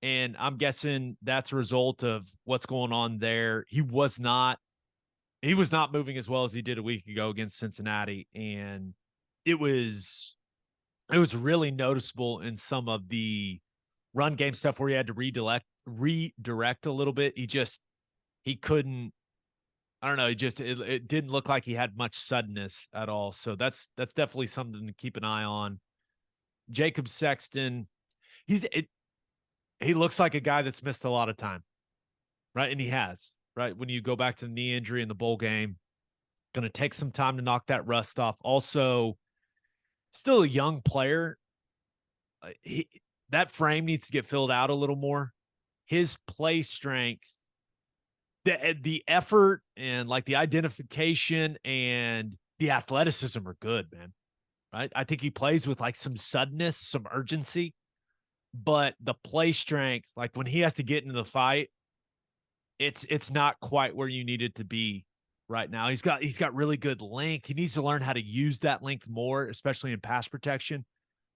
And I'm guessing that's a result of what's going on there. He was not moving as well as he did a week ago against Cincinnati. And it was really noticeable in some of the run game stuff where he had to redirect a little bit. He couldn't. I don't know. It didn't look like he had much suddenness at all. So that's definitely something to keep an eye on. Jacob Sexton, he looks like a guy that's missed a lot of time, right? And he has, right? When you go back to the knee injury in the bowl game, going to take some time to knock that rust off. Also, still a young player. That frame needs to get filled out a little more. His play strength, the effort and like the identification and the athleticism are good, man. Right? I think he plays with like some suddenness, some urgency, but the play strength, like when he has to get into the fight, it's not quite where you need it to be right now. He's got really good length. He needs to learn how to use that length more, especially in pass protection.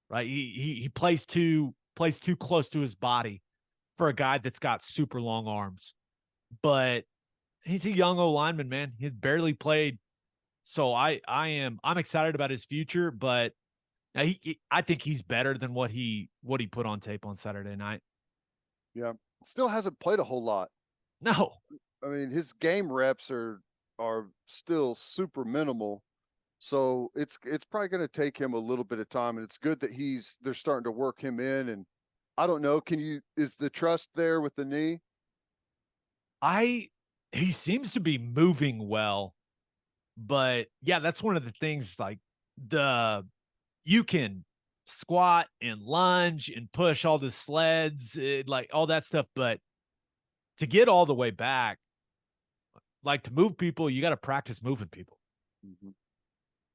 Right? He plays too close to his body for a guy that's got super long arms. But he's a young O lineman, man. He's barely played. So I'm excited about his future, but I think he's better than what he put on tape on Saturday night. Yeah. Still hasn't played a whole lot. No. I mean, his game reps are still super minimal. So it's probably going to take him a little bit of time, and it's good that they're starting to work him in. And I don't know, is the trust there with the knee? He seems to be moving well, but yeah, that's one of the things like you can squat and lunge and push all the sleds, like all that stuff, but to get all the way back, like to move people, you got to practice moving people. Mm-hmm.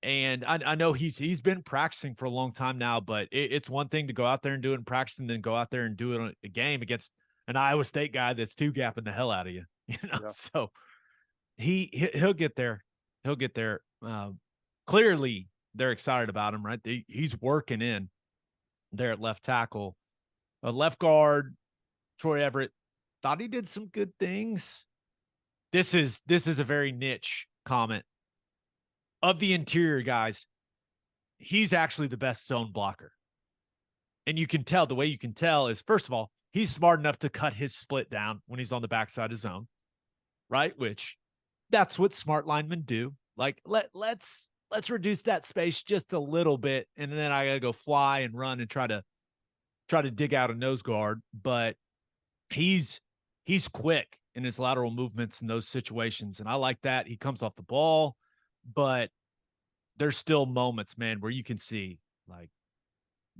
And I know he's been practicing for a long time now, but it's one thing to go out there and do it in practice and then go out there and do it on a game against an Iowa State guy that's two gapping the hell out of you. Yeah. So he'll get there. He'll get there. Clearly, they're excited about him, right? He's working in there at left tackle. A left guard, Troy Everett, thought he did some good things. This is a very niche comment. Of the interior guys, he's actually the best zone blocker. And you can tell, the way you can tell is, first of all, he's smart enough to cut his split down when he's on the backside of zone, right? Which that's what smart linemen do. Like, let's reduce that space just a little bit, and then I gotta go fly and run and try to dig out a nose guard. But he's quick in his lateral movements in those situations, and I like that. He comes off the ball, but there's still moments, man, where you can see like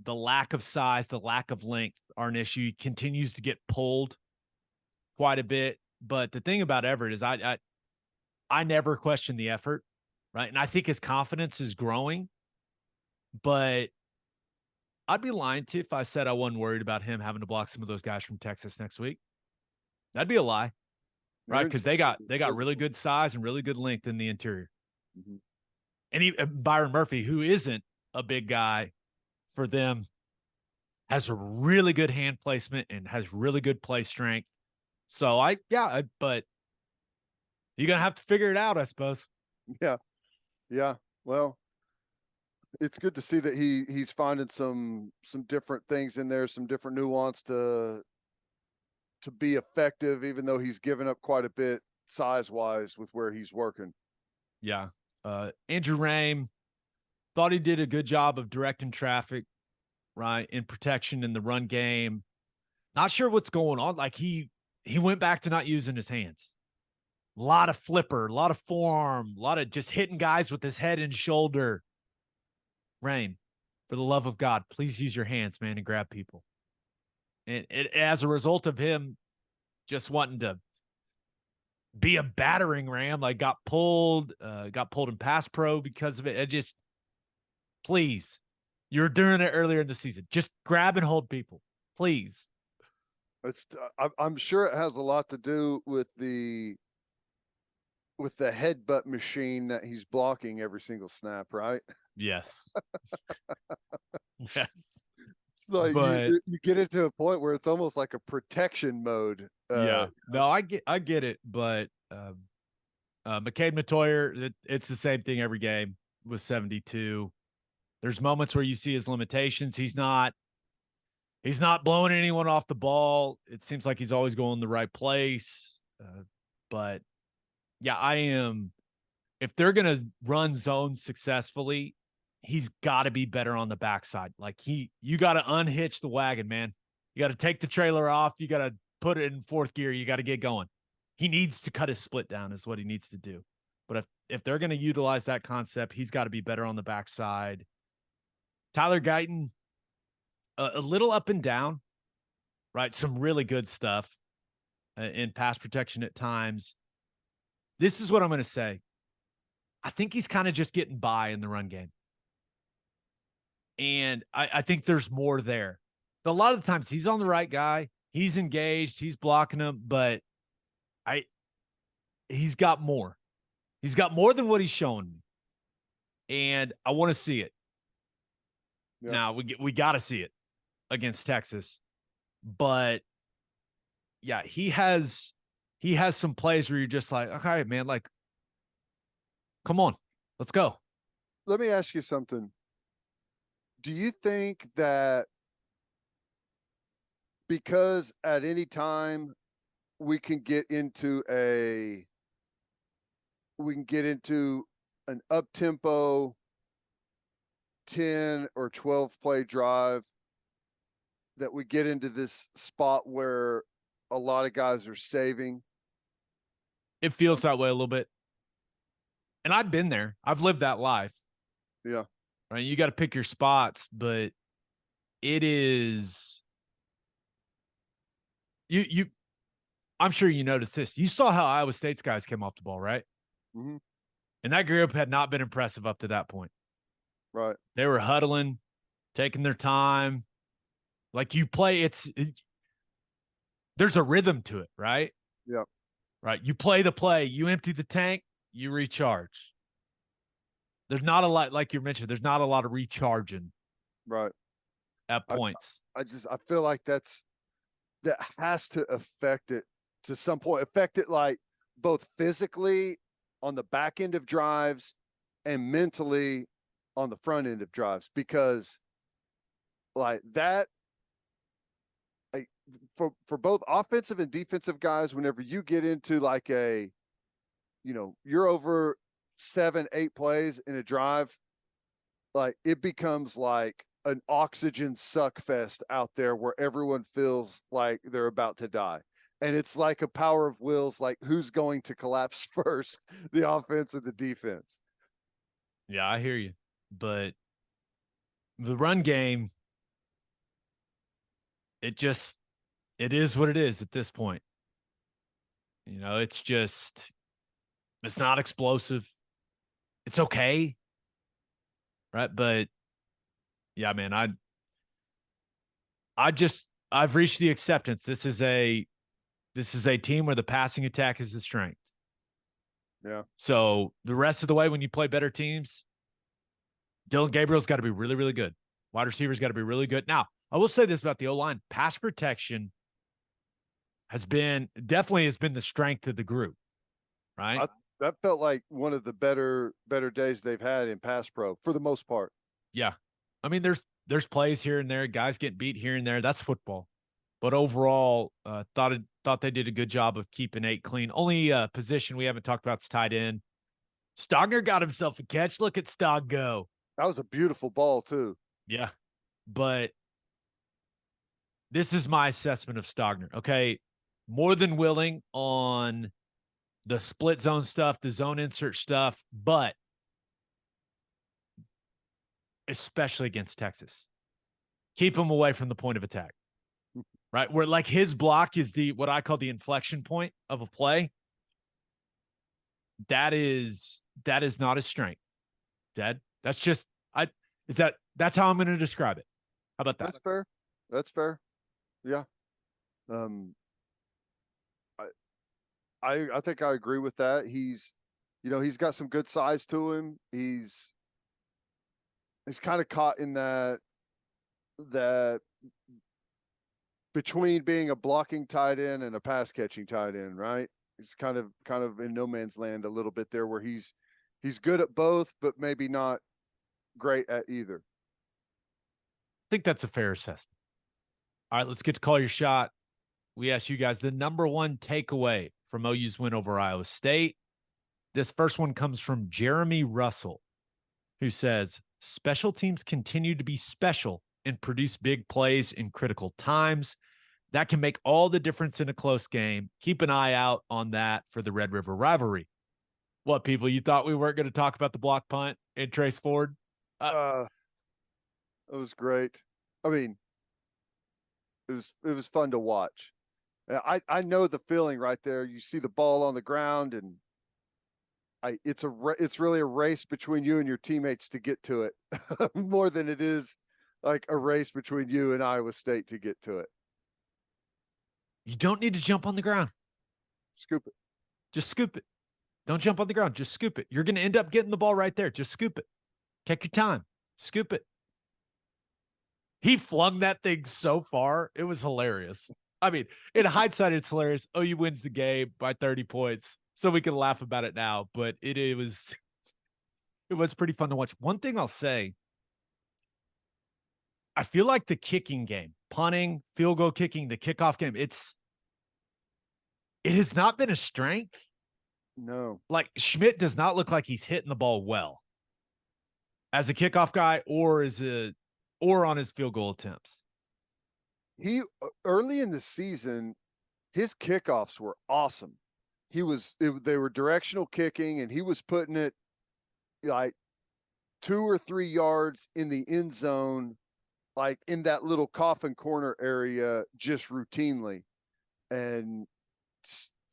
the lack of size, the lack of length are an issue. He continues to get pulled quite a bit. But the thing about Everett is I never question the effort, right? And I think his confidence is growing, but I'd be lying to you if I said I wasn't worried about him having to block some of those guys from Texas next week. That'd be a lie, right? Because they got really good size and really good length in the interior. Mm-hmm. And Byron Murphy, who isn't a big guy for them, has a really good hand placement and has really good play strength. So but you're gonna have to figure it out, I suppose. Yeah. Yeah. Well, it's good to see that he's finding some different things in there, some different nuance to be effective, even though he's given up quite a bit size wise with where he's working. Yeah. Andrew Rame thought he did a good job of directing traffic, right, in protection in the run game. Not sure what's going on. Like he went back to not using his hands. A lot of flipper, a lot of forearm, a lot of just hitting guys with his head and shoulder. Rame, for the love of God, please use your hands, man, and grab people. And as a result of him just wanting to be a battering ram, like got pulled in pass pro because of it. It just, please You're doing it earlier in the season. Just grab and hold people, please. I'm sure it has a lot to do with the headbutt machine that he's blocking every single snap, right? Yes. Yes. It's like But you get into a point where it's almost like a protection mode. yeah, no, I get it, but McCade Matoyer, it's the same thing every game with 72. There's moments where you see his limitations. He's not blowing anyone off the ball. It seems like he's always going the right place. But yeah, I am. If they're gonna run zone successfully, he's got to be better on the backside. Like you got to unhitch the wagon, man. You got to take the trailer off. You got to put it in fourth gear. You got to get going. He needs to cut his split down is what he needs to do. But if they're going to utilize that concept, he's got to be better on the backside. Tyler Guyton, a little up and down, right? Some really good stuff in pass protection at times. This is what I'm going to say. I think he's kind of just getting by in the run game. And I think there's more there. A lot of the times he's on the right guy. He's engaged. He's blocking him. But he's got more. He's got more than what he's showing me. And I want to see it. Yeah. Now, we got to see it against Texas. But, yeah, he has some plays where you're just like, okay, man, like, come on, let's go. Let me ask you something. Do you think that because at any time we can get into an up-tempo 10 or 12 play drive that we get into this spot where a lot of guys are saving? It feels that way a little bit. And I've been there. I've lived that life. Yeah. Right. You got to pick your spots, but it is I'm sure you noticed this. You saw how Iowa State's guys came off the ball, right? Mm-hmm. And that group had not been impressive up to that point. Right. They were huddling, taking their time. Like you play, there's a rhythm to it, right? Yeah. Right. You play the play, you empty the tank, you recharge. There's not a lot, like you mentioned, there's not a lot of recharging. Right. At points. I feel like that has to affect it to some point. Affect it like both physically on the back end of drives and mentally on the front end of drives, because like that, like for both offensive and defensive guys, whenever you get into like you're over 7-8 plays in a drive, like it becomes like an oxygen suck fest out there where everyone feels like they're about to die. And it's like a power of wills, like who's going to collapse first, the offense or the defense. Yeah, I hear you. But the run game, it is what it is at this point. You know, it's not explosive. It's okay. Right. But yeah, man, I've reached the acceptance. This is a team where the passing attack is the strength. Yeah. So the rest of the way, when you play better teams, Dylan Gabriel's got to be really, really good. Wide receivers got to be really good. Now, I will say this about the O-line. Pass protection has been the strength of the group, right? That felt like one of the better days they've had in pass pro for the most part. Yeah. I mean, there's plays here and there, guys getting beat here and there. That's football. But overall, thought they did a good job of keeping Nate clean. Only position we haven't talked about is tight end. Stogner got himself a catch. Look at Stog go. That was a beautiful ball too. Yeah. But this is my assessment of Stogner. Okay. More than willing on the split zone stuff, the zone insert stuff, but especially against Texas, keep him away from the point of attack, right? Where like his block is what I call the inflection point of a play. That is not his strength. That's just, is that That's how I'm going to describe it. How about that? That's fair. That's fair. Yeah. I think I agree with that. He's got some good size to him. He's kind of caught in that between being a blocking tight end and a pass catching tight end, right? He's kind of in no man's land a little bit there, where he's good at both, but maybe not great at either. I think that's a fair assessment. All right, let's get to call your shot. We asked you guys the number one takeaway from OU's win over Iowa State. This first one comes from Jeremy Russell, who says, special teams continue to be special and produce big plays in critical times. That can make all the difference in a close game. Keep an eye out on that for the Red River rivalry. What, people, you thought we weren't going to talk about the block punt and Trace Ford? It was great. I mean, it was fun to watch. I know the feeling right there. You see the ball on the ground, and it's really a race between you and your teammates to get to it, more than it is like a race between you and Iowa State to get to it. You don't need to jump on the ground. Scoop it. Just scoop it. Don't jump on the ground. Just scoop it. You're going to end up getting the ball right there. Just scoop it. Take your time. Scoop it. He flung that thing so far. It was hilarious. I mean, in hindsight, it's hilarious. OU wins the game by 30 points. So we can laugh about it now, but it was pretty fun to watch. One thing I'll say, I feel like the kicking game, punting, field goal kicking, the kickoff game, it has not been a strength. No. Like, Schmidt does not look like he's hitting the ball well as a kickoff guy or on his field goal attempts. He early in the season, his kickoffs were awesome. They were directional kicking, and he was putting it like 2 or 3 yards in the end zone, like in that little coffin corner area, just routinely. And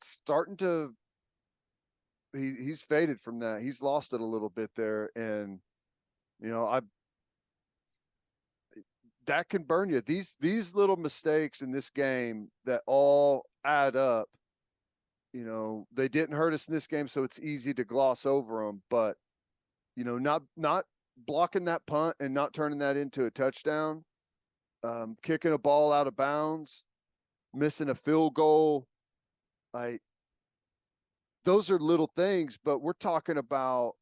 starting to, he's faded from that. He's lost it a little bit there. And, that can burn you. These little mistakes in this game that all add up, they didn't hurt us in this game, so it's easy to gloss over them. But, not blocking that punt and not turning that into a touchdown, kicking a ball out of bounds, missing a field goal, those are little things. But we're talking about,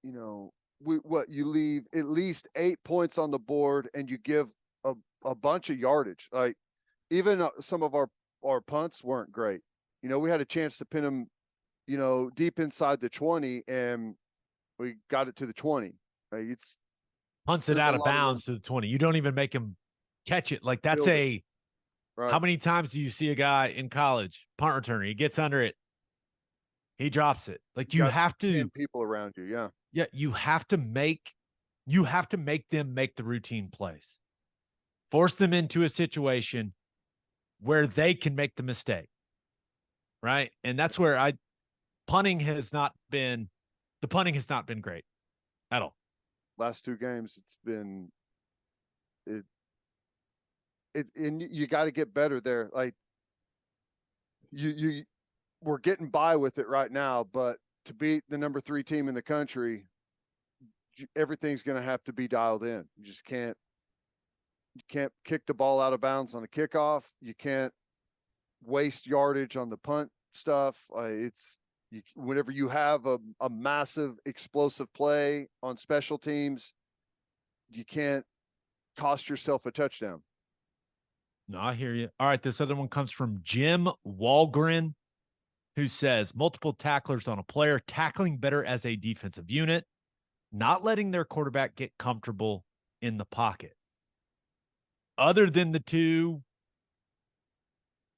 you leave at least 8 points on the board, and you give a bunch of yardage. Like, even some of our punts weren't great. We had a chance to pin them, deep inside the 20, and we got it to the 20. Like, punts it out of bounds to the 20. You don't even make him catch it. Like, that's right. How many times do you see a guy in college, punt returner, he gets under it, he drops it? Like, you have to 10 people around you. Yeah. Yeah, you have to make them make the routine plays. Force them into a situation where they can make the mistake. Right? And that's where the punting has not been great at all. Last 2 games, it's been and you got to get better there. Like, we're getting by with it right now, but to beat the number 3 team in the country, everything's going to have to be dialed in. You just can't kick the ball out of bounds on a kickoff. You can't waste yardage on the punt stuff. Whenever you have a massive explosive play on special teams, you can't cost yourself a touchdown. No, I hear you. All right, this other one comes from Jim Walgren, who says multiple tacklers on a player, tackling better as a defensive unit, not letting their quarterback get comfortable in the pocket. Other than the 2,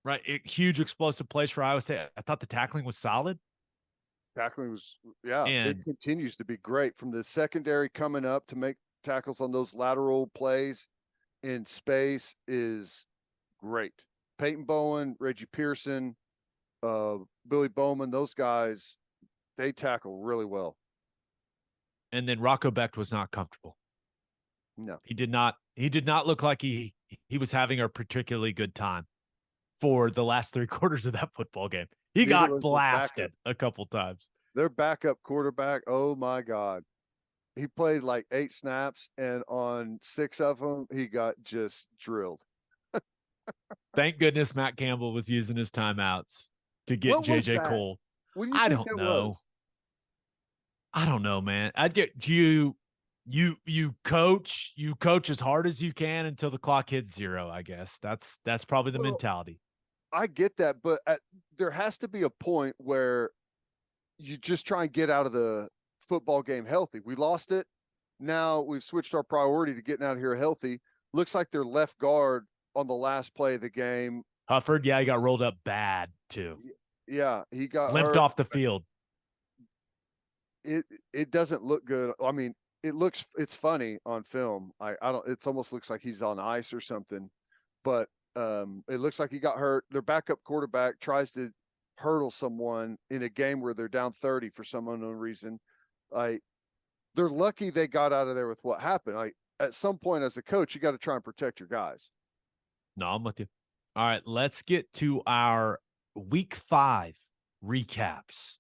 right, huge explosive plays for Iowa State, I thought the tackling was solid. Tackling was, it continues to be great from the secondary coming up to make tackles on those lateral plays in space is great. Peyton Bowen, Reggie Pearson, Billy Bowman, those guys, they tackle really well. And then Rocco Becht was not comfortable. No. He did not look like he was having a particularly good time for the last 3 quarters of that football game. He Neither got was their backup. blasted a couple times. Their backup quarterback, oh my God. He played like 8 snaps, and on 6 of them, he got just drilled. Thank goodness Matt Campbell was using his timeouts to get What was JJ that? Cole. What do you I think don't that know. was? I don't know, man. You coach as hard as you can until the clock hits 0, I guess. That's probably the mentality. I get that, but there has to be a point where you just try and get out of the football game healthy. We lost it. Now we've switched our priority to getting out of here healthy. Looks like their left guard on the last play of the game. Hufford, yeah, he got rolled up bad too. Yeah, he got limped hurt off the field. It doesn't look good. I mean, it's funny on film. I don't. It almost looks like he's on ice or something, but it looks like he got hurt. Their backup quarterback tries to hurdle someone in a game where they're down 30 for some unknown reason. They're lucky they got out of there with what happened. At some point as a coach, you got to try and protect your guys. No, I'm with you. All right, let's get to our week 5 recaps.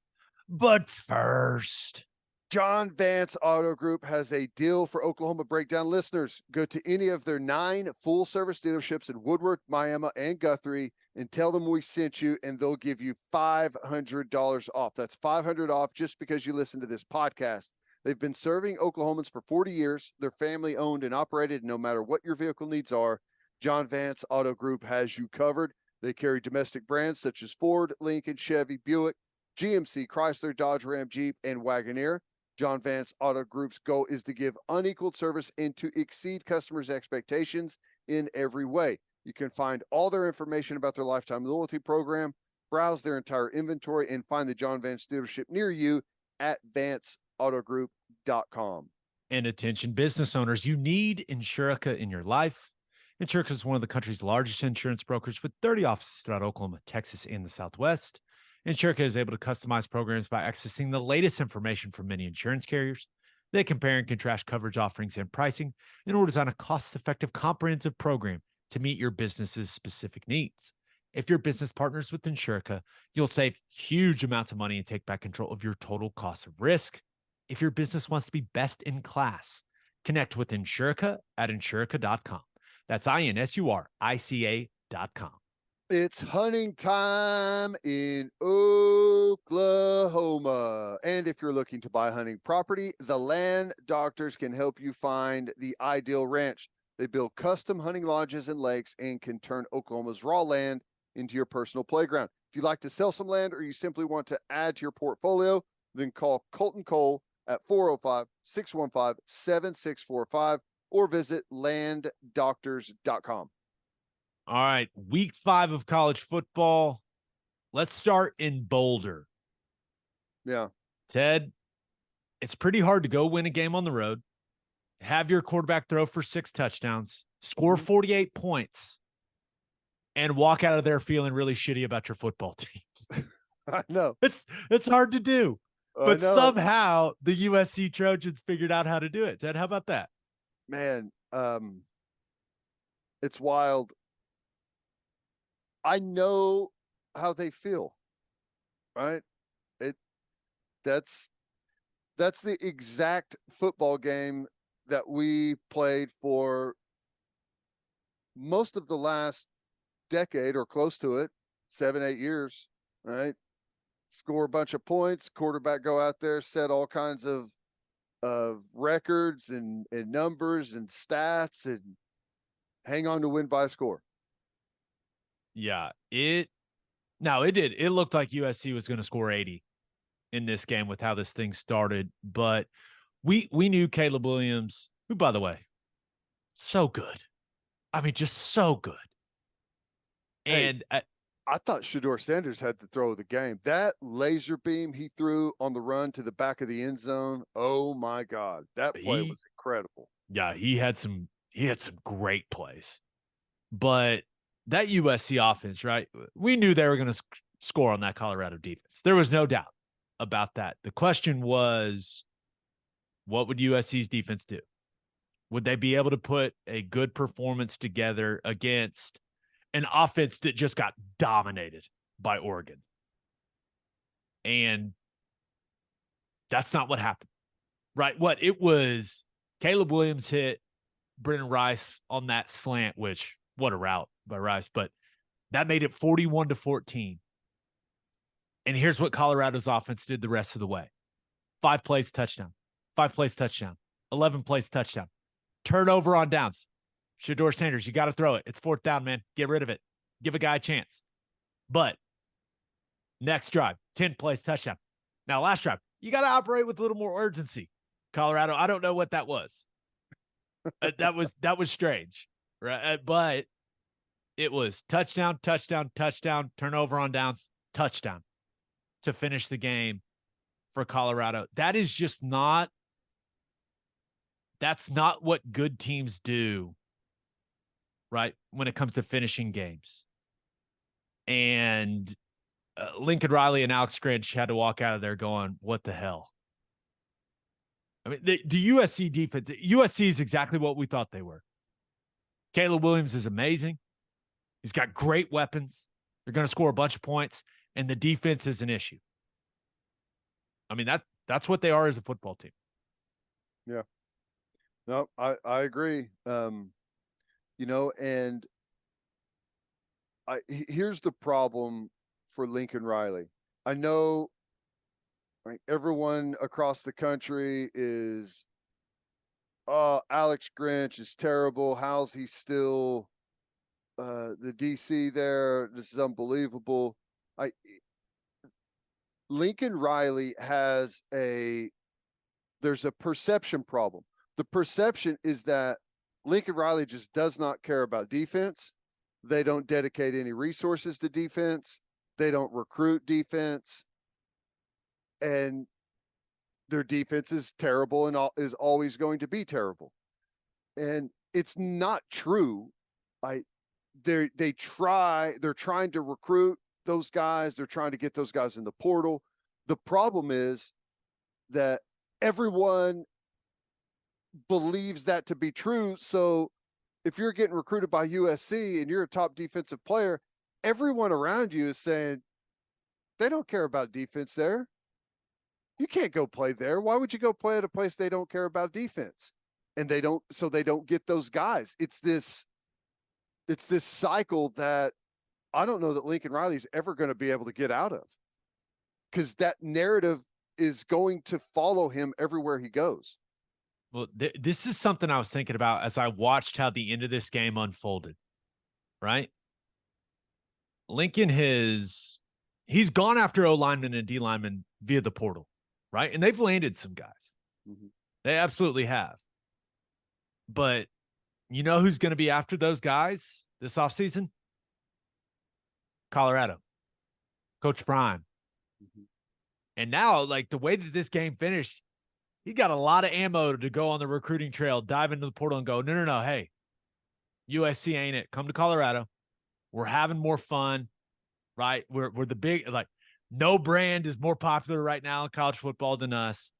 But first, John Vance Auto Group has a deal for Oklahoma Breakdown listeners. Go to any of their 9 full-service dealerships in Woodward, Miami, and Guthrie and tell them we sent you, and they'll give you $500 off. That's $500 off just because you listen to this podcast. They've been serving Oklahomans for 40 years. They're family-owned and operated. No matter what your vehicle needs are, John Vance Auto Group has you covered. They carry domestic brands such as Ford, Lincoln, Chevy, Buick, GMC, Chrysler, Dodge, Ram, Jeep, and Wagoneer. John Vance Auto Group's goal is to give unequaled service and to exceed customers' expectations in every way. You can find all their information about their lifetime loyalty program, browse their entire inventory, and find the John Vance dealership near you at vanceautogroup.com. And attention business owners, you need Insurica in your life. Insurica is one of the country's largest insurance brokers with 30 offices throughout Oklahoma, Texas, and the Southwest. Insurica is able to customize programs by accessing the latest information from many insurance carriers. They compare and contrast coverage offerings and pricing in order to design a cost-effective, comprehensive program to meet your business's specific needs. If your business partners with Insurica, you'll save huge amounts of money and take back control of your total cost of risk. If your business wants to be best in class, connect with Insurica at insurica.com. That's INSURICA.com. It's hunting time in Oklahoma. And if you're looking to buy hunting property, the Land Doctors can help you find the ideal ranch. They build custom hunting lodges and lakes and can turn Oklahoma's raw land into your personal playground. If you'd like to sell some land or you simply want to add to your portfolio, then call Colton Cole at 405-615-7645 or visit landdoctors.com. All right, week 5 of college football. Let's start in Boulder. Yeah. Ted, it's pretty hard to go win a game on the road, have your quarterback throw for 6 touchdowns, score 48 points, and walk out of there feeling really shitty about your football team. I know. It's hard to do. But somehow the USC Trojans figured out how to do it. Ted, how about that? Man, it's wild. I know how they feel, right? That's the exact football game that we played for most of the last decade or close to it, 7-8 years, right? Score a bunch of points, quarterback go out there, set all kinds of records and numbers and stats and hang on to win by a score. Yeah, it did. It looked like USC was going to score 80 in this game with how this thing started, but we knew Caleb Williams, who, by the way, so good. I mean, just so good. And I thought Shedeur Sanders had the throw of the game. That laser beam he threw on the run to the back of the end zone. Oh my God, that play was incredible. Yeah, he had some great plays, but that USC offense, right? We knew they were going to score on that Colorado defense. There was no doubt about that. The question was, what would USC's defense do? Would they be able to put a good performance together against an offense that just got dominated by Oregon? And that's not what happened, right? What it was, Caleb Williams hit Brennan Rice on that slant, which what a route by Rice, but that made it 41-14. And here's what Colorado's offense did the rest of the way. 5 plays, touchdown. 5 plays, touchdown. 11 plays, touchdown. Turnover on downs. Shedeur Sanders, you got to throw it. It's 4th down, man. Get rid of it. Give a guy a chance. But next drive, 10 plays, touchdown. Now, last drive, you got to operate with a little more urgency. Colorado, I don't know what that was. That was strange, right? But it was touchdown, touchdown, touchdown, turnover on downs, touchdown to finish the game for Colorado. That is just not – that's not what good teams do, right, when it comes to finishing games. And Lincoln Riley and Alex Grinch had to walk out of there going, what the hell? I mean, the USC defense, USC is exactly what we thought they were. Caleb Williams is amazing. He's got great weapons. They're going to score a bunch of points, and the defense is an issue. I mean, that's what they are as a football team. Yeah. No, I agree. And here's the problem for Lincoln Riley. I know everyone across the country is, oh, Alex Grinch is terrible. How's he still the DC there? This is unbelievable. Lincoln Riley there's a perception problem. The perception is that Lincoln Riley just does not care about defense. They don't dedicate any resources to defense. They don't recruit defense. And their defense is terrible and is always going to be terrible. And it's not true. They're trying to recruit those guys. They're trying to get those guys in the portal. The problem is that everyone believes that to be true. So if you're getting recruited by USC and you're a top defensive player, everyone around you is saying, they don't care about defense there. You can't go play there. Why would you go play at a place they don't care about defense? And they don't get those guys. It's this cycle that I don't know that Lincoln Riley's ever going to be able to get out of, because that narrative is going to follow him everywhere he goes. Well, this is something I was thinking about as I watched how the end of this game unfolded, right? Lincoln he's gone after O linemen and D linemen via the portal, right? And they've landed some guys. Mm-hmm. They absolutely have. But you know who's going to be after those guys this offseason? Colorado. Coach Prime. Mm-hmm. And now, like, the way that this game finished, he got a lot of ammo to go on the recruiting trail, dive into the portal and go, no, hey, USC ain't it. Come to Colorado. We're having more fun, right? We're the big, like, no brand is more popular right now in college football than us.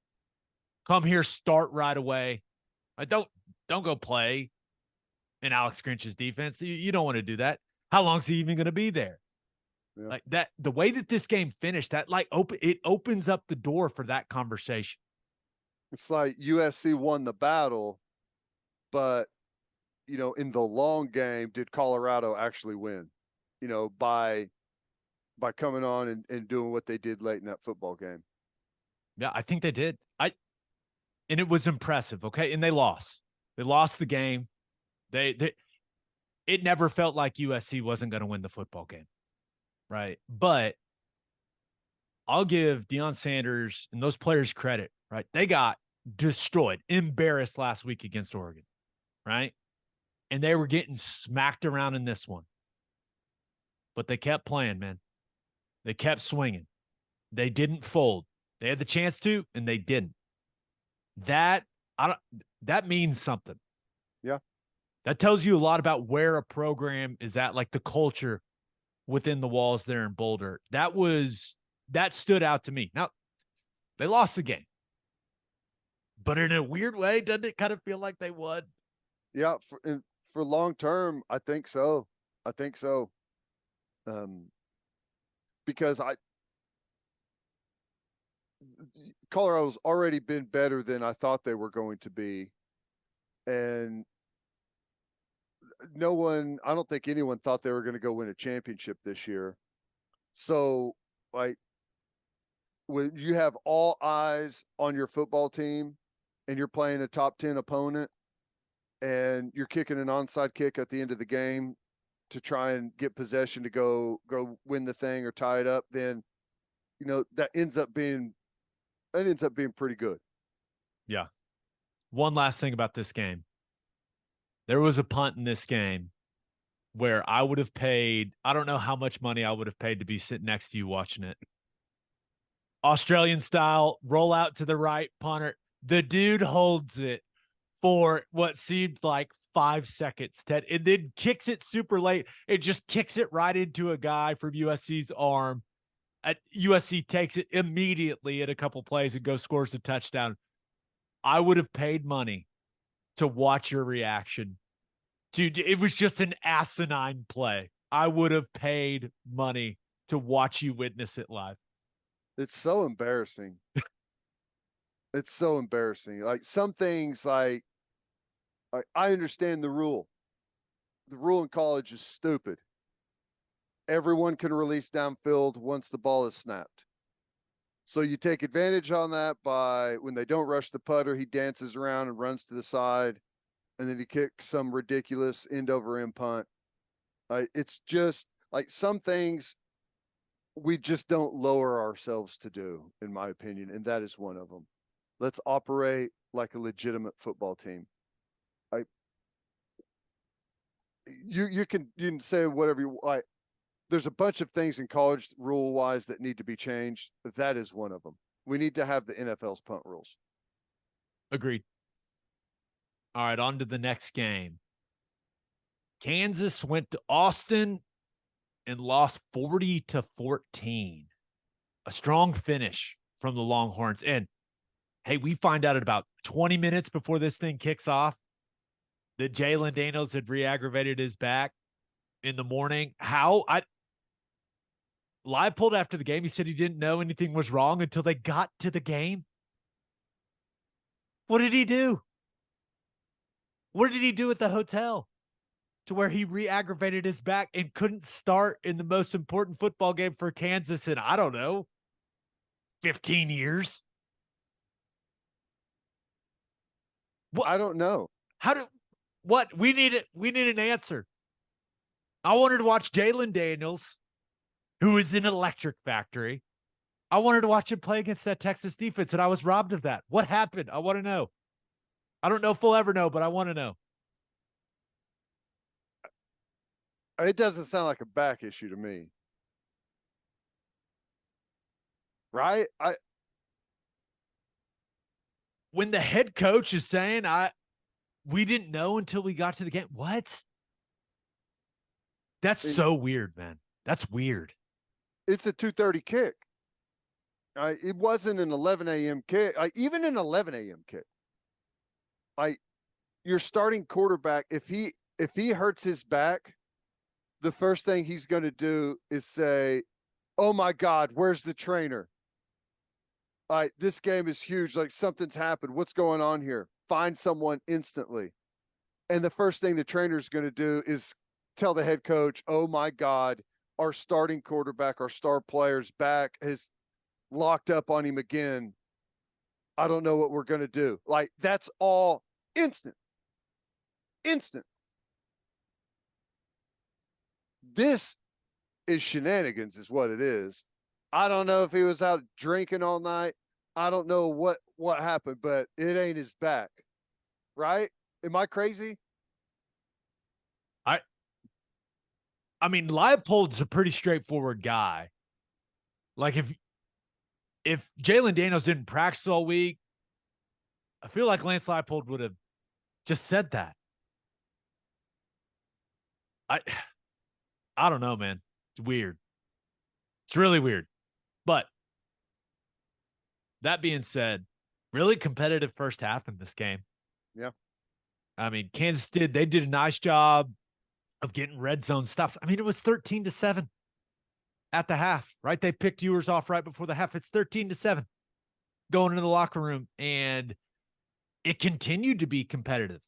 Come here, start right away. Don't go play in Alex Grinch's defense. You don't want to do that. How long is he even going to be there? Yeah. Like that, the way that this game finished, that it opens up the door for that conversation. It's like USC won the battle, but in the long game, did Colorado actually win? By coming on and doing what they did late in that football game. Yeah, I think they did. And it was impressive. Okay. And they lost. They lost the game. It never felt like USC wasn't going to win the football game. Right. But I'll give Deion Sanders and those players credit, right? They got destroyed, embarrassed last week against Oregon, right? And they were getting smacked around in this one. But they kept playing, man. They kept swinging. They didn't fold. They had the chance to, and they didn't. That means something. Yeah. That tells you a lot about where a program is at, like the culture within the walls there in Boulder. That stood out to me. Now, they lost the game. But in a weird way, doesn't it kind of feel like they won? Yeah, for long term, I think so. I think so. Because Colorado's already been better than I thought they were going to be, and I don't think anyone thought they were going to go win a championship this year. So, like, when you have all eyes on your football team and you're playing a top 10 opponent and you're kicking an onside kick at the end of the game to try and get possession to go win the thing or tie it up, then that ends up being pretty good. Yeah. One last thing about this game. There was a punt in this game where I would have paid, I don't know how much money I would have paid to be sitting next to you watching it. Australian style, roll out to the right, punter. The dude holds it for what seemed like 5 seconds, Ted, and then kicks it super late. It just kicks it right into a guy from USC's arm. USC takes it immediately in a couple plays and goes scores a touchdown. I would have paid money to watch your reaction. Dude, it was just an asinine play. I would have paid money to watch you witness it live. It's so embarrassing. It's so embarrassing. Like some things, like I understand the rule. The rule in college is stupid. Everyone can release downfield once the ball is snapped. So you take advantage on that by when they don't rush the putter, he dances around and runs to the side, and then he kicks some ridiculous end over end punt. It's just like some things we just don't lower ourselves to do, in my opinion, and that is one of them. Let's operate like a legitimate football team. You can say whatever you like. There's a bunch of things in college rule wise that need to be changed. That is one of them. We need to have the NFL's punt rules. Agreed. All right, on to the next game. Kansas went to Austin and lost 40-14. A strong finish from the Longhorns. And hey, we find out at about 20 minutes before this thing kicks off that Jalen Daniels had re-aggravated his back in the morning. Leipold after the game, he said he didn't know anything was wrong until they got to the game. What did he do? What did he do at the hotel to where he re-aggravated his back and couldn't start in the most important football game for Kansas in, I don't know, 15 years? What? I don't know. We need an answer. I wanted to watch Jalen Daniels, who is an electric factory. I wanted to watch him play against that Texas defense, and I was robbed of that. What happened? I want to know. I don't know if we'll ever know, but I want to know. It doesn't sound like a back issue to me. Right? When the head coach is saying we didn't know until we got to the game. What? That's so weird, man. That's weird. It's a 2:30 kick. It wasn't an 11 a.m. kick. Even an 11 a.m. kick. Your starting quarterback, if he hurts his back, the first thing he's going to do is say, "Oh my God, where's the trainer? This game is huge. Like something's happened. What's going on here? Find someone instantly." And the first thing the trainer is going to do is tell the head coach, "Oh my God, our starting quarterback, our star player's back has locked up on him again. I don't know what we're going to do." Like that's all instant. Instant. This is shenanigans is what it is. I don't know if he was out drinking all night. I don't know what happened, but it ain't his back. Right? Am I crazy? I mean, Leipold's a pretty straightforward guy. Like if Jalen Daniels didn't practice all week, I feel like Lance Leipold would have just said that. I don't know, man. It's weird. It's really weird. But that being said, really competitive first half in this game. Yeah. I mean, they did a nice job of getting red zone stops. I mean, it was 13-7 at the half, right? They picked Ewers off right before the half. It's 13-7 going into the locker room, and it continued to be competitive.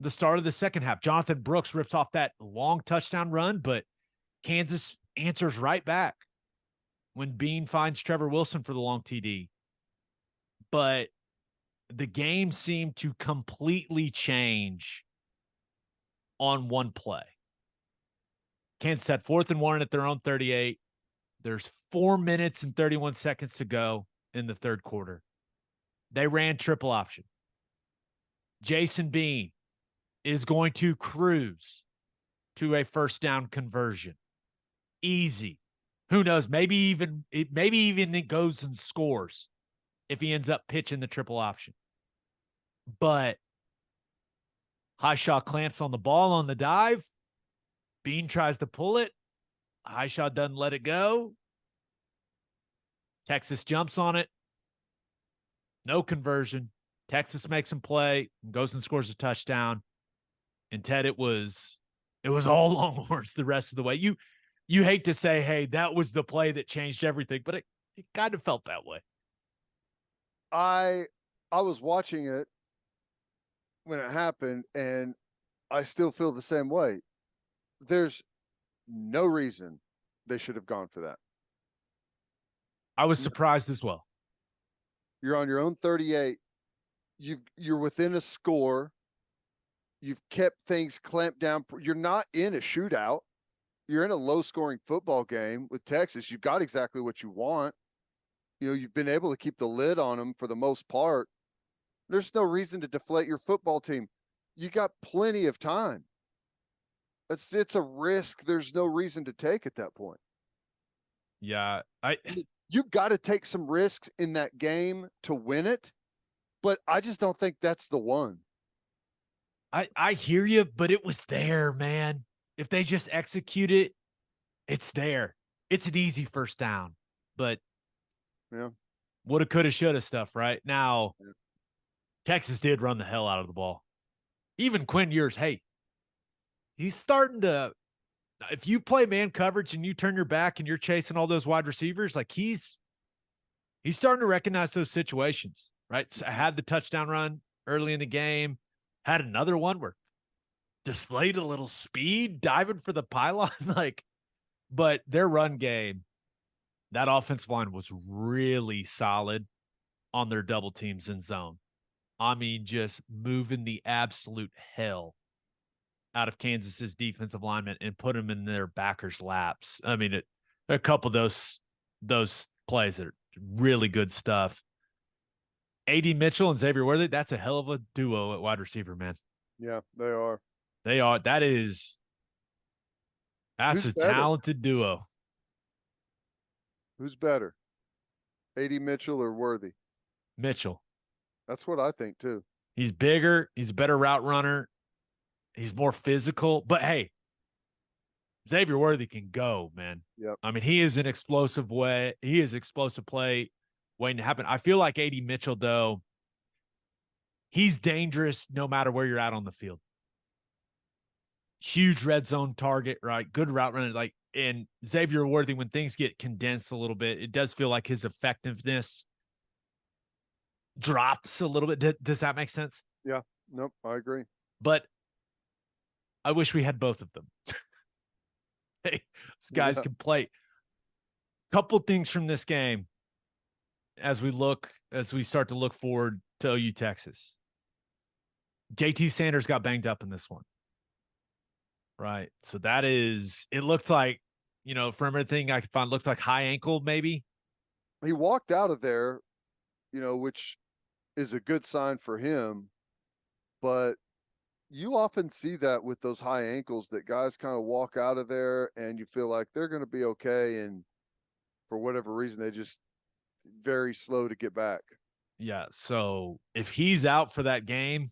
The start of the second half, Jonathan Brooks rips off that long touchdown run, but Kansas answers right back when Bean finds Trevor Wilson for the long TD. But the game seemed to completely change on one play. Kansas had 4th and 1 at their own 38. There's 4 minutes and 31 seconds to go in the third quarter. They ran triple option. Jason Bean is going to cruise to a first down conversion. Easy. Who knows? Maybe even it goes and scores if he ends up pitching the triple option. But Highshaw clamps on the ball on the dive. Bean tries to pull it. Highshaw doesn't let it go. Texas jumps on it. No conversion. Texas makes him play, goes and scores a touchdown. And Ted, it was all Longhorns the rest of the way. You hate to say, hey, that was the play that changed everything, but it kind of felt that way. I was watching it when it happened, and I still feel the same way. There's no reason they should have gone for that. I was surprised as well. You're on your own 38. You're within a score. You've kept things clamped down. You're not in a shootout. You're in a low-scoring football game with Texas. You've got exactly what you want. You know, you've been able to keep the lid on them for the most part. There's no reason to deflate your football team. You got plenty of time. It's a risk there's no reason to take at that point. Yeah, you've got to take some risks in that game to win it, but I just don't think that's the one. I hear you, but it was there, man. If they just execute it, it's there. It's an easy first down, but yeah, woulda, coulda, shoulda stuff, right? Now, yeah. Texas did run the hell out of the ball. Even Quinn Ewers, hey, he's starting to, if you play man coverage and you turn your back and you're chasing all those wide receivers, like he's starting to recognize those situations, right? So I had the touchdown run early in the game, had another one where displayed a little speed, diving for the pylon, but their run game, that offensive line was really solid on their double teams in zone. I mean, just moving the absolute hell out of Kansas's defensive linemen and put them in their backers' laps. I mean, a couple of those plays are really good stuff. A.D. Mitchell and Xavier Worthy, that's a hell of a duo at wide receiver, man. Yeah, they are. They are. That's Who's a better? talented duo. Who's better, A.D. Mitchell or Worthy? Mitchell. That's what I think too. He's bigger. He's a better route runner. He's more physical. But hey, Xavier Worthy can go, man. Yep. I mean, he is an explosive way. He is explosive play waiting to happen. I feel like A.D. Mitchell, though, he's dangerous no matter where you're at on the field. Huge red zone target, right? Good route runner. And Xavier Worthy, when things get condensed a little bit, it does feel like his effectiveness drops a little bit. Does that make sense? Yeah. Nope. I agree. But I wish we had both of them. Hey, these guys can play. Couple things from this game as we start to look forward to OU Texas. JT Sanders got banged up in this one. Right. So it looked like, from everything I could find, looked like high ankle maybe. He walked out of there, which is a good sign for him. But you often see that with those high ankles that guys kind of walk out of there and you feel like they're going to be okay. And for whatever reason, they just very slow to get back. Yeah. So if he's out for that game,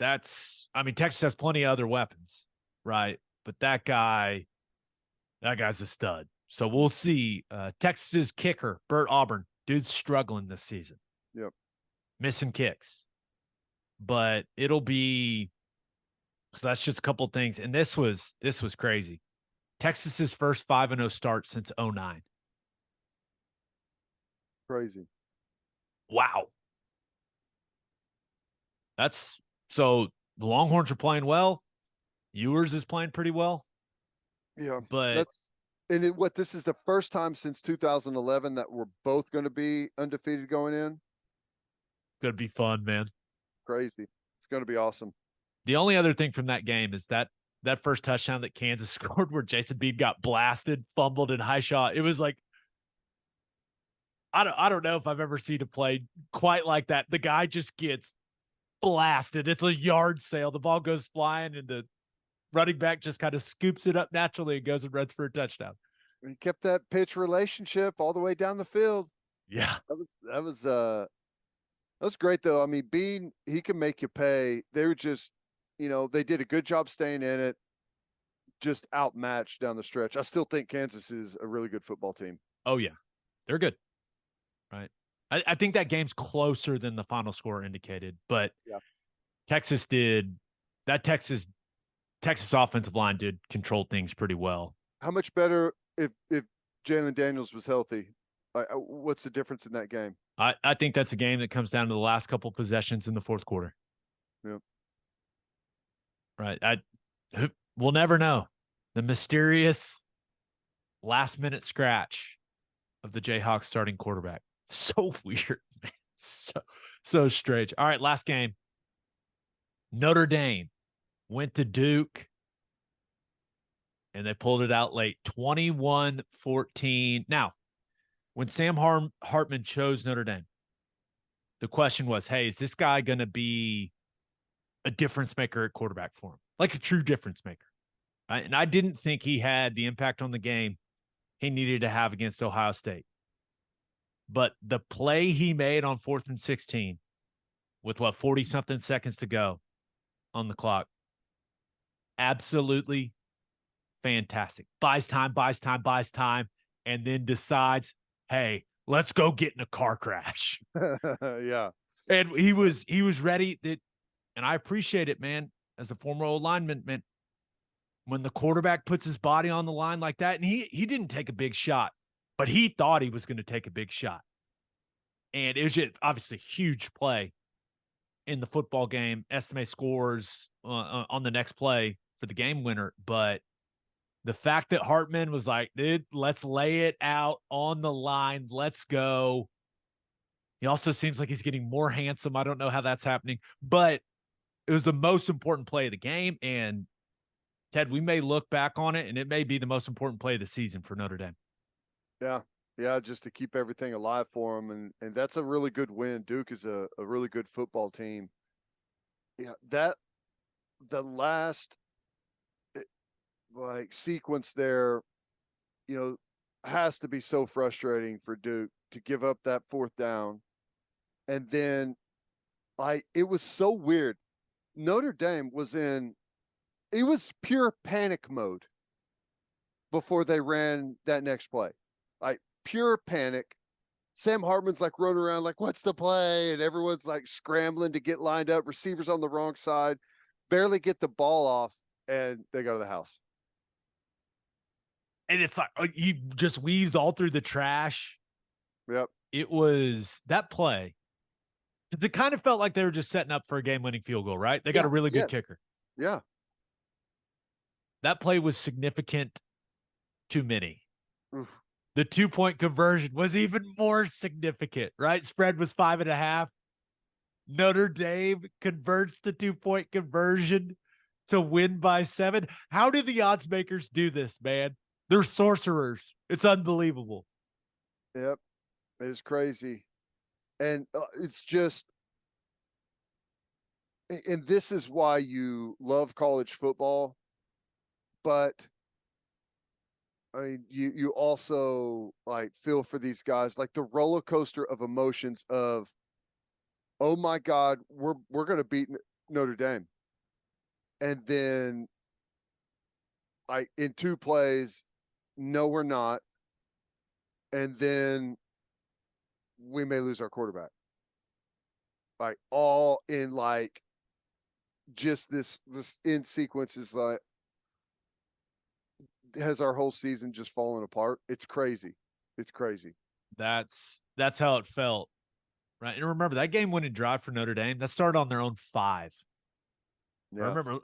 Texas has plenty of other weapons, right? But that guy's a stud. So we'll see. Texas's kicker, Bert Auburn, dude's struggling this season. Yep. Missing kicks. but it'll be, so that's just a couple things. And this was crazy. Texas's first 5-0 start since 09. Crazy. Wow. That's so the Longhorns are playing well. Ewers is playing pretty well. Yeah. But This is the first time since 2011 that we're both going to be undefeated going in. gonna be fun, man. Crazy. It's going to be awesome. The only other thing from that game is that first touchdown that Kansas scored where Jason Beebe got blasted, fumbled, and high shot. It was like, I don't know if I've ever seen a play quite like that. The guy just gets blasted. It's a yard sale. The ball goes flying, and the running back just kind of scoops it up naturally and goes and runs for a touchdown. He kept that pitch relationship all the way down the field. Yeah. That was great though. I mean, he can make you pay. They were just, they did a good job staying in it, just outmatched down the stretch. I still think Kansas is a really good football team. Oh, yeah. They're good. Right. I think that game's closer than the final score indicated, but yeah. Texas offensive line did control things pretty well. How much better if Jalen Daniels was healthy? What's the difference in that game? I think that's a game that comes down to the last couple possessions in the fourth quarter. Yeah. Right. We'll never know. The mysterious last-minute scratch of the Jayhawks starting quarterback. So weird, man. So strange. All right, last game. Notre Dame went to Duke, and they pulled it out late, 21-14. Now, when Sam Hartman chose Notre Dame, the question was, hey, is this guy going to be a difference maker at quarterback for him? Like a true difference maker. Right? And I didn't think he had the impact on the game he needed to have against Ohio State. But the play he made on 4th and 16 with 40-something seconds to go on the clock, absolutely fantastic. Buys time, and then decides, hey, let's go get in a car crash. Yeah. And he was ready. And I appreciate it, man, as a former old lineman, man, when the quarterback puts his body on the line like that, and he didn't take a big shot, but he thought he was going to take a big shot. And it was just obviously a huge play in the football game. Estimate scores on the next play for the game winner. But the fact that Hartman was like, dude, let's lay it out on the line. Let's go. He also seems like he's getting more handsome. I don't know how that's happening, but it was the most important play of the game. And Ted, we may look back on it, and it may be the most important play of the season for Notre Dame. Yeah. Yeah, just to keep everything alive for them. And that's a really good win. Duke is a really good football team. Yeah, the last sequence there, has to be so frustrating for Duke to give up that 4th down. And then it was so weird. Notre Dame it was pure panic mode before they ran that next play. Pure panic. Sam Hartman's running around what's the play? And everyone's scrambling to get lined up. Receivers on the wrong side, barely get the ball off, and they go to the house. And it's he just weaves all through the trash. Yep. It was that play. It kind of felt like they were just setting up for a game-winning field goal, right? They got a really good kicker. Yeah. That play was significant to many. Oof. The 2-point conversion was even more significant, right? Spread was 5.5. Notre Dame converts the 2-point conversion to win by 7. How do the odds makers do this, man? They're sorcerers. It's unbelievable. Yep. It's crazy. And it's just, and this is why you love college football, but I mean, you also feel for these guys, the roller coaster of emotions of, oh my God, we're going to beat Notre Dame. And then in 2 plays, no, we're not. And then we may lose our quarterback. All in just this in sequence is like, has our whole season just fallen apart. It's crazy. It's crazy. That's how it felt. Right. And remember that game winning drive for Notre Dame, that started on their own 5. I Yeah. remember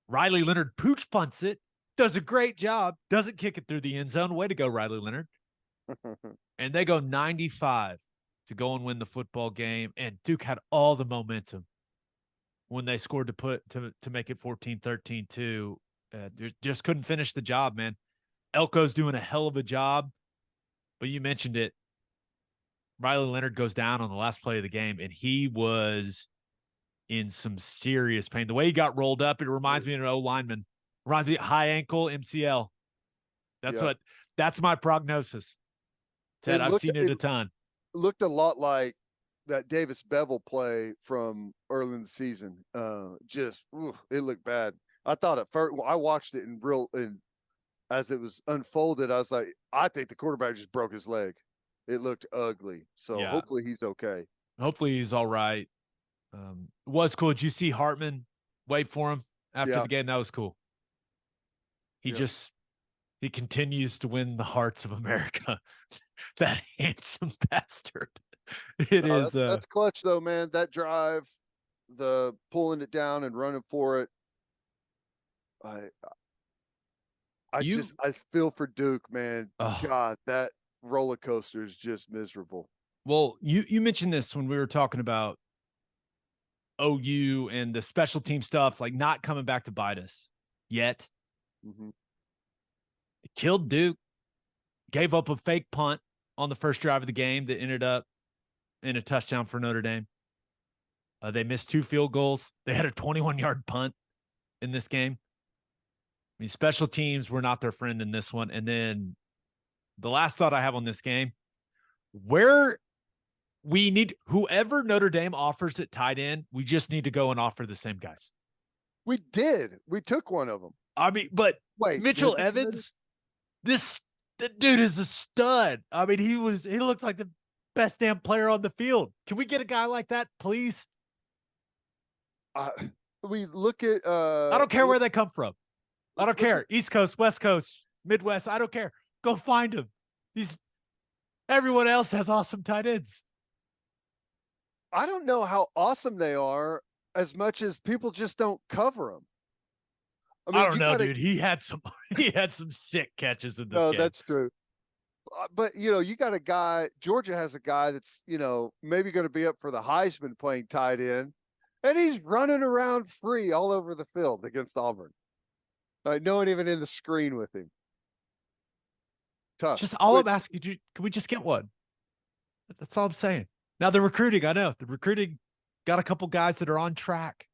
Riley Leonard pooch punts it, does a great job, doesn't kick it through the end zone. Way to go, Riley Leonard. And they go 95 to go and win the football game. And Duke had all the momentum when they scored to make it 14-13 too. Just couldn't finish the job, man. Elko's doing a hell of a job. But you mentioned it. Riley Leonard goes down on the last play of the game, and he was in some serious pain. The way he got rolled up, it reminds me of an O lineman. Reminds me of high ankle MCL. That's my prognosis. Ted, I've seen it a ton. Looked a lot like that Davis Bevel play from early in the season. It looked bad. I thought at first, I watched it and as it was unfolded, I was like, I think the quarterback just broke his leg. It looked ugly. So hopefully he's okay. Hopefully he's all right. Was cool. Did you see Hartman wait for him after the game? That was cool. He continues to win the hearts of America. That handsome bastard. That's clutch though, man. That drive, the pulling it down and running for it. I feel for Duke, man. God, that roller coaster is just miserable. Well, you mentioned this when we were talking about OU and the special team stuff, like not coming back to bite us yet. Mm-hmm. It killed Duke, gave up a fake punt on the first drive of the game that ended up in a touchdown for Notre Dame. They missed 2 field goals. They had a 21-yard punt in this game. I mean, special teams were not their friend in this one. And then the last thought I have on this game, where we need whoever Notre Dame offers at tight end, we just need to go and offer the same guys. We did. We took one of them. I mean, but wait, Mitchell Evans, the dude is a stud. I mean, he looked like the best damn player on the field. Can we get a guy like that, please? We look at I don't care where they come from. I don't care. East Coast, West Coast, Midwest. I don't care. Go find them. Everyone else has awesome tight ends. I don't know how awesome they are as much as people just don't cover them. I mean, I don't know, dude. He had some sick catches in this game. That's true. But, you got a guy, Georgia has a guy that's, maybe going to be up for the Heisman playing tight end, and he's running around free all over the field against Auburn. No one even in the screen with him. Tough. Just all I'm asking you, can we just get one? That's all I'm saying. Now the recruiting, I know the recruiting got a couple guys that are on track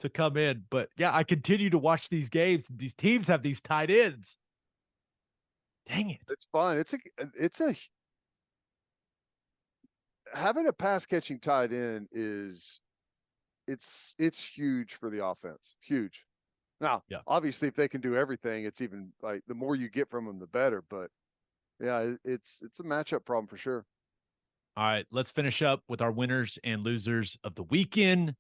to come in, but yeah, I continue to watch these games. These teams have these tight ends. Dang it. It's fun. Having a pass catching tight end it's huge for the offense. Huge. Now, obviously if they can do everything, it's even like the more you get from them, the better, but yeah, it's a matchup problem for sure. All right, let's finish up with our winners and losers of the weekend.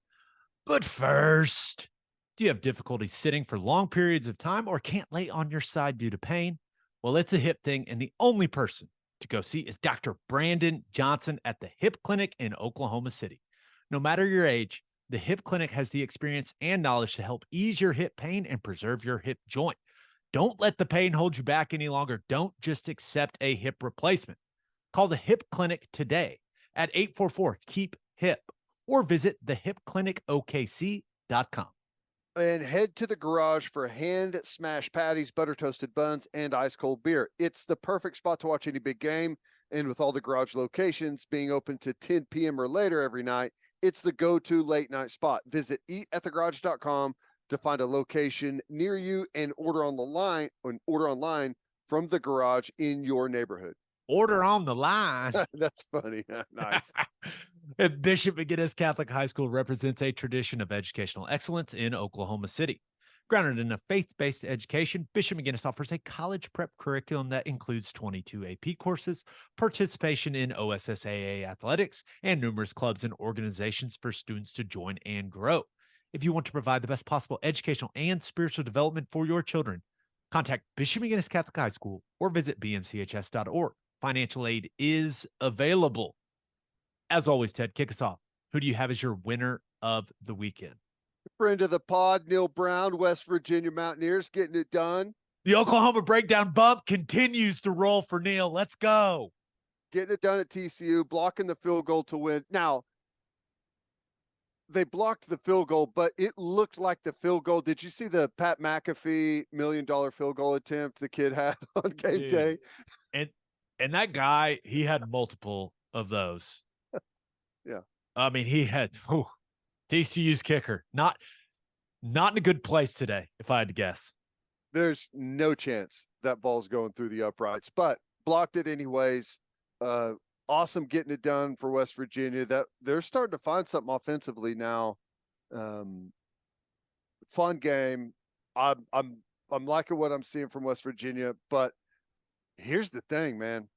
But first, do you have difficulty sitting for long periods of time or can't lay on your side due to pain? Well, it's a hip thing, and the only person to go see is Dr. Brandon Johnson at the Hip Clinic in Oklahoma City. No matter your age, the Hip Clinic has the experience and knowledge to help ease your hip pain and preserve your hip joint. Don't let the pain hold you back any longer. Don't just accept a hip replacement. Call the Hip Clinic today at 844-KEEP-HIP or visit thehipclinicokc.com. And head to the garage for hand smashed patties, butter toasted buns, and ice cold beer. It's the perfect spot to watch any big game. And with all the garage locations being open to 10 p.m. or later every night, it's the go-to late night spot. Visit eatatthegarage.com to find a location near you and order online from the garage in your neighborhood. Order on the line. That's funny. Nice. Bishop McGinnis Catholic High School represents a tradition of educational excellence in Oklahoma City. Grounded in a faith-based education, Bishop McGinnis offers a college prep curriculum that includes 22 AP courses, participation in OSSAA athletics, and numerous clubs and organizations for students to join and grow. If you want to provide the best possible educational and spiritual development for your children, contact Bishop McGinnis Catholic High School or visit bmchs.org. Financial aid is available. As always, Ted, kick us off. Who do you have as your winner of the weekend? Friend of the pod, Neil Brown, West Virginia Mountaineers, getting it done. The Oklahoma breakdown bump continues to roll for Neil. Let's go. Getting it done at TCU, blocking the field goal to win. Now, they blocked the field goal, but it looked like the field goal. Did you see the Pat McAfee $1 million field goal attempt the kid had on game day? And that guy, he had multiple of those. Yeah. I mean, he had TCU's kicker. Not in a good place today, if I had to guess. There's no chance that ball's going through the uprights, but blocked it anyways. Awesome getting it done for West Virginia. That they're starting to find something offensively now. Fun game. I'm liking what I'm seeing from West Virginia, but here's the thing, man.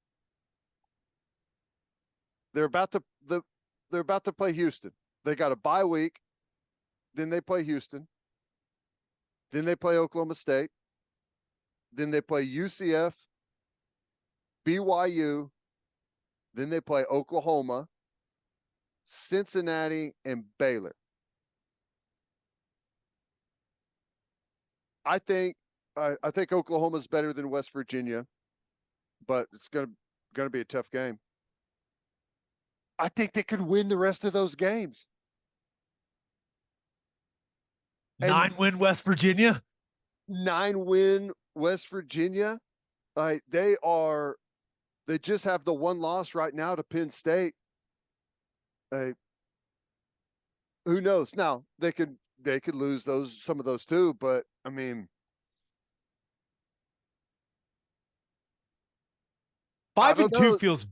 They're about to play Houston. They got a bye week, then they play Houston, then they play Oklahoma State, then they play UCF, BYU, then they play Oklahoma, Cincinnati, and Baylor. I think Oklahoma's better than West Virginia, but it's gonna be a tough game. I think they could win the rest of those games. 9-win West Virginia? 9-win West Virginia. They just have the one loss right now to Penn State. Who knows? Now they could lose some of those too, but I mean, 5-2 feels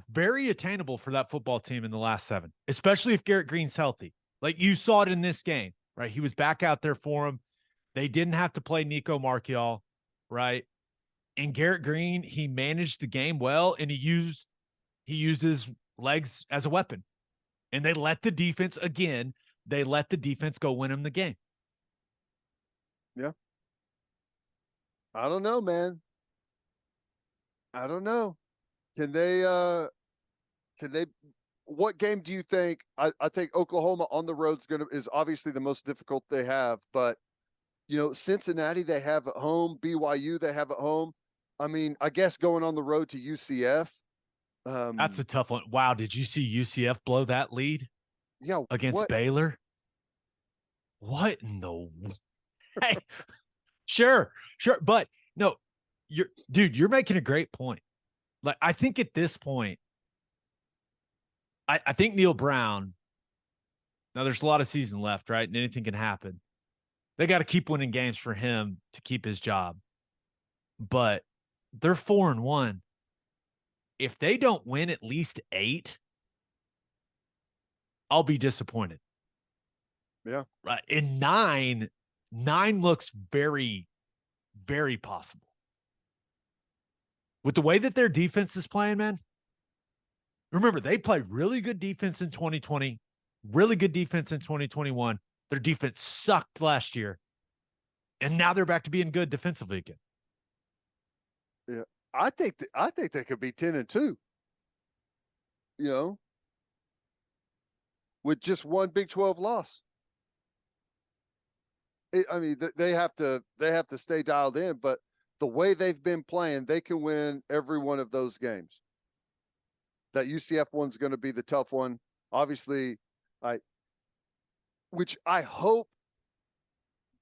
very attainable for that football team in the last 7, especially if Garrett Green's healthy. Like you saw it in this game, right? He was back out there for him. They didn't have to play Nico Marchiol, right? And Garrett Green, he managed the game well, and he used his legs as a weapon. And they let the defense go win him the game. Yeah. I don't know, man. I don't know. Can they what game do you think? I think Oklahoma on the road is obviously the most difficult they have, but Cincinnati they have at home, BYU they have at home. I mean, I guess going on the road to UCF. That's a tough one. Wow, did you see UCF blow that lead? Yeah, against Baylor? What in the hey, sure. But no, you're making a great point. Like, I think at this point, I think Neil Brown, now there's a lot of season left, right? And anything can happen. They got to keep winning games for him to keep his job. But they're 4-1. If they don't win at least 8, I'll be disappointed. Yeah. Right. And 9 looks very, very possible. With the way that their defense is playing, man. Remember, they played really good defense in 2020, really good defense in 2021. Their defense sucked last year. And now they're back to being good defensively again. Yeah. I think they could be 10-2. With just one Big 12 loss. They have to stay dialed in, but the way they've been playing, they can win every one of those games. That UCF one's going to be the tough one. Obviously, which I hope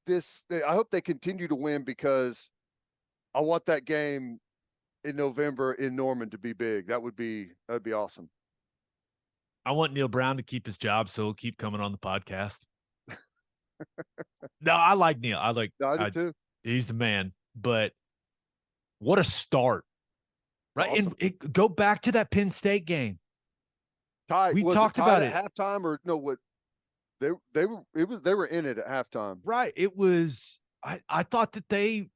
they continue to win, because I want that game in November in Norman to be big. That'd be awesome. I want Neil Brown to keep his job, so he'll keep coming on the podcast. No, I like Neil. I do too. He's the man. But what a start. Right. Awesome. And go back to that Penn State game. We talked about it at halftime, or no, what they were in it at halftime. Right. It was, I thought that they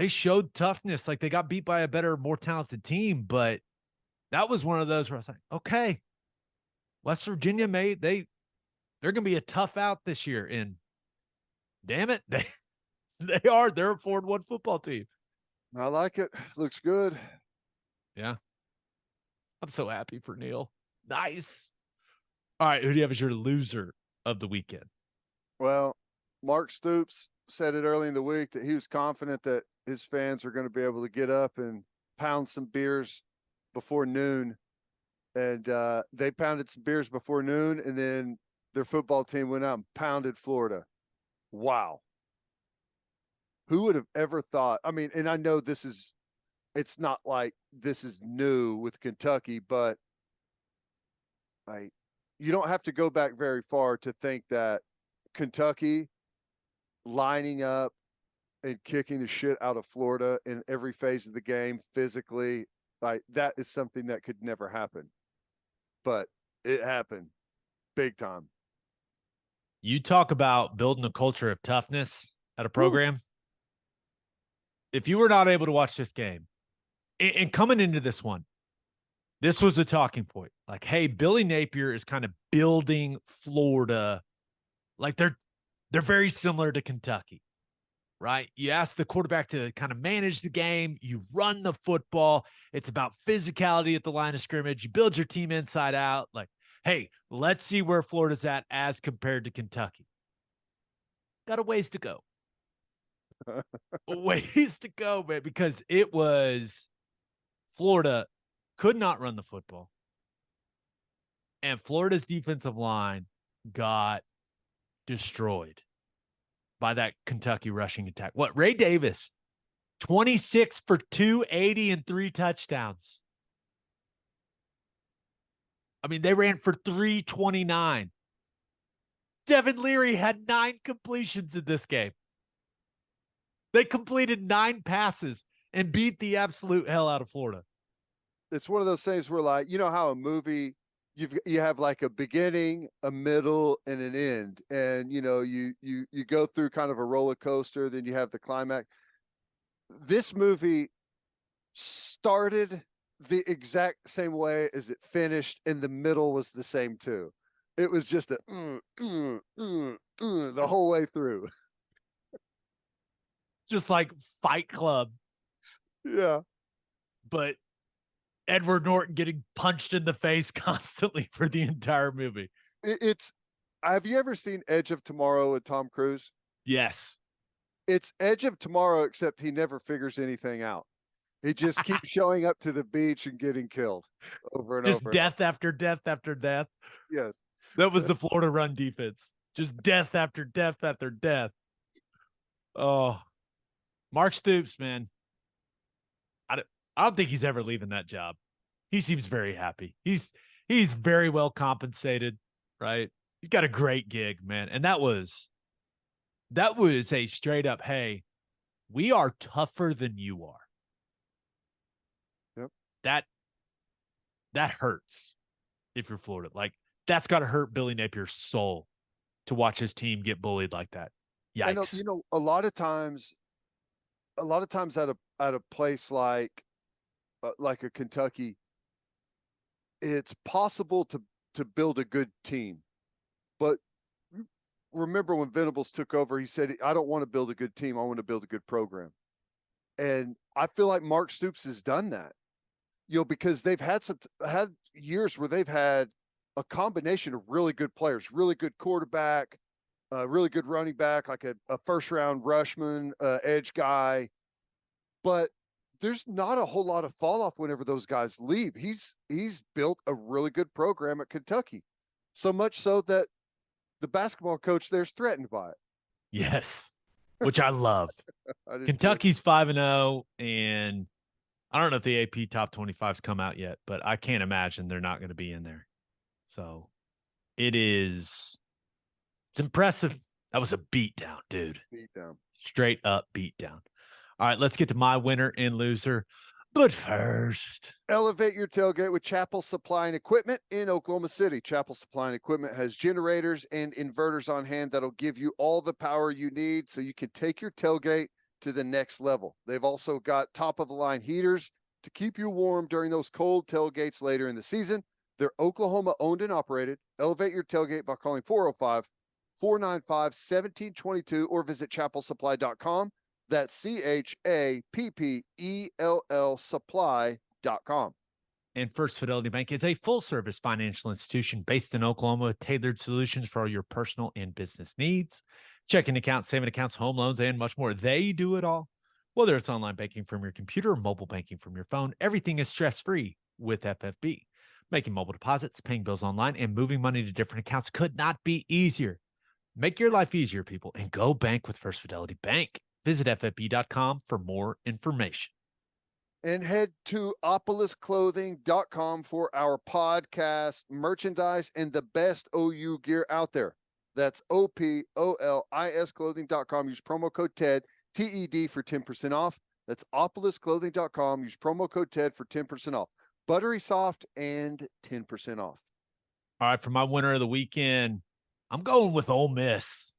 showed toughness. Like, they got beat by a better, more talented team, but that was one of those where I was like, okay, West Virginia they're they're going to be a tough out this year. And damn it, they're a 4-1 football team. I like it. Looks good. Yeah. I'm so happy for Neil. Nice. All right. Who do you have as your loser of the weekend? Well, Mark Stoops said it early in the week that he was confident that his fans are going to be able to get up and pound some beers before noon. And they pounded some beers before noon, and then their football team went out and pounded Florida. Wow. Who would have ever thought? I mean, and I know it's not like this is new with Kentucky, but you don't have to go back very far to think that Kentucky lining up and kicking the shit out of Florida in every phase of the game physically, that is something that could never happen. But it happened big time. You talk about building a culture of toughness at a program. Ooh. If you were not able to watch this game, and coming into this one, this was a talking point. Like, hey, Billy Napier is kind of building Florida. Like they're very similar to Kentucky, right? You ask the quarterback to kind of manage the game. You run the football. It's about physicality at the line of scrimmage. You build your team inside out. Like, hey, let's see where Florida's at as compared to Kentucky. Got a ways to go. Ways to go, man, because it was Florida could not run the football. And Florida's defensive line got destroyed by that Kentucky rushing attack. What, Ray Davis, 26 for 280 and 3 touchdowns. I mean, they ran for 329. Devin Leary had 9 completions in this game. They completed 9 passes and beat the absolute hell out of Florida. It's one of those things where, like, you know how a movie, you have like a beginning, a middle, and an end, and you go through kind of a roller coaster, then you have the climax. This movie started the exact same way as it finished, and the middle was the same too. It was just a the whole way through. Just like Fight Club. Yeah. But Edward Norton getting punched in the face constantly for the entire movie. Have you ever seen Edge of Tomorrow with Tom Cruise? Yes. It's Edge of Tomorrow, except he never figures anything out. He just keeps showing up to the beach and getting killed over and just over. Just death after death after death. Yes. That was the Florida run defense. Just death after death after death. Oh, Mark Stoops, man. I don't think he's ever leaving that job. He seems very happy. He's very well compensated, right? He's got a great gig, man. And that was a straight up, hey, we are tougher than you are. Yep. That hurts if you're Florida. Like, that's got to hurt Billy Napier's soul to watch his team get bullied like that. Yikes. I know, a lot of times at a place like a Kentucky, it's possible to build a good team. But remember when Venables took over, he said, I don't want to build a good team. I want to build a good program. And I feel like Mark Stoops has done that, because they've had years where they've had a combination of really good players, really good quarterback, really good running back, like a first round rushman, edge guy. But there's not a whole lot of fall off whenever those guys leave. He's built a really good program at Kentucky, so much so that the basketball coach there's threatened by it. Yes, which I love. Kentucky's 5-0, and I don't know if the AP top 25's come out yet, but I can't imagine they're not going to be in there. So it's impressive. That was a beatdown, dude. Beatdown. Straight up beatdown. All right, let's get to my winner and loser. But first, elevate your tailgate with Chapel Supply and Equipment in Oklahoma City. Chapel Supply and Equipment has generators and inverters on hand that'll give you all the power you need so you can take your tailgate to the next level. They've also got top of the line heaters to keep you warm during those cold tailgates later in the season. They're Oklahoma owned and operated. Elevate your tailgate by calling 405-495-1722 or visit chapelsupply.com. That's CHAPPELL supply.com. And First Fidelity Bank is a full-service financial institution based in Oklahoma with tailored solutions for all your personal and business needs. Checking accounts, saving accounts, home loans, and much more. They do it all. Whether it's online banking from your computer or mobile banking from your phone, everything is stress-free with FFB. Making mobile deposits, paying bills online, and moving money to different accounts could not be easier. Make your life easier, people, and go bank with First Fidelity Bank. Visit ffb.com for more information. And head to opolisclothing.com for our podcast merchandise and the best OU gear out there. That's OPOLIS clothing.com. Use promo code TED, TED for 10% off. That's opolisclothing.com. Use promo code TED for 10% off. Buttery soft and 10% off. All right, for my winner of the weekend, I'm going with Ole Miss.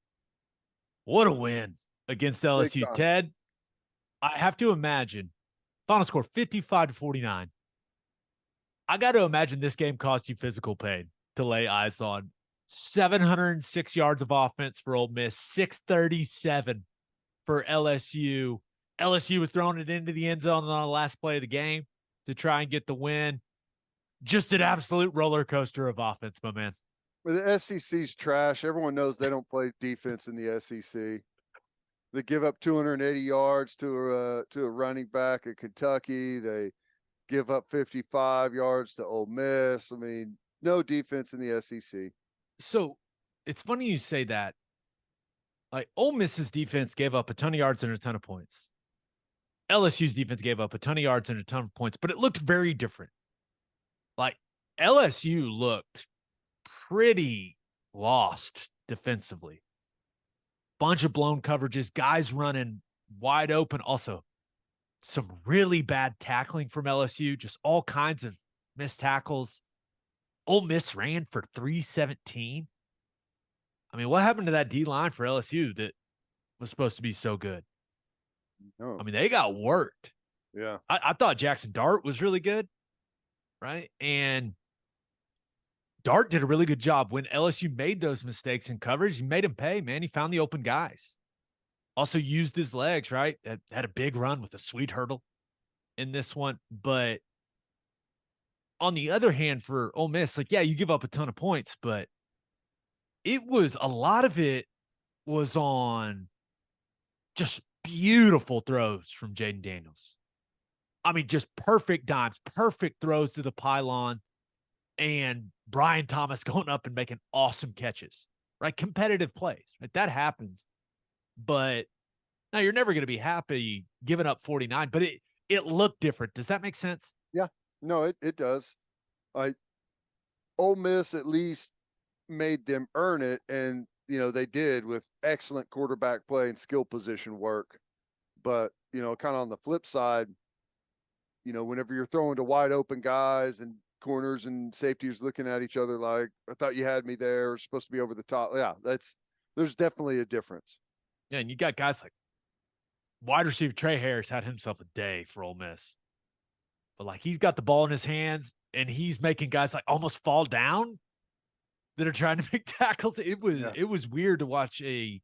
What a win against LSU. Ted, I have to imagine final score 55-49. I got to imagine this game cost you physical pain to lay eyes on. 706 yards of offense for Ole Miss, 637 for LSU. LSU was throwing it into the end zone on the last play of the game to try and get the win. Just an absolute roller coaster of offense, my man. The SEC's trash. Everyone knows they don't play defense in the SEC. They give up 280 yards to a running back at Kentucky. They give up 55 yards to Ole Miss. I mean, no defense in the SEC. So it's funny you say that. Like, Ole Miss's defense gave up a ton of yards and a ton of points. LSU's defense gave up a ton of yards and a ton of points, but it looked very different. Like, LSU looked pretty lost defensively. Bunch of blown coverages, guys running wide open. Also, some really bad tackling from LSU, just all kinds of missed tackles. Ole Miss ran for 317. I mean, what happened to that D-line for LSU that was supposed to be so good? No. I mean, they got worked. Yeah. I thought Jackson Dart was really good, right? And Dart did a really good job when LSU made those mistakes in coverage. He made him pay, man. He found the open guys. Also used his legs, right? Had a big run with a sweet hurdle in this one. But on the other hand, for Ole Miss, like, yeah, you give up a ton of points, but a lot of it was on just beautiful throws from Jaden Daniels. I mean, just perfect dimes, perfect throws to the pylon, and Brian Thomas going up and making awesome catches, right? Competitive plays, right? That happens. But now you're never going to be happy giving up 49, but it looked different. Does that make sense? Yeah. No, it does. Ole Miss at least made them earn it, and they did with excellent quarterback play and skill position work. But kind of on the flip side, whenever you're throwing to wide open guys and corners and safeties looking at each other like, I thought you had me there, or supposed to be over the top. Yeah, there's definitely a difference. Yeah, and you got guys like wide receiver Trey Harris had himself a day for Ole Miss. But like, he's got the ball in his hands and he's making guys like almost fall down that are trying to make tackles. It was weird to watch an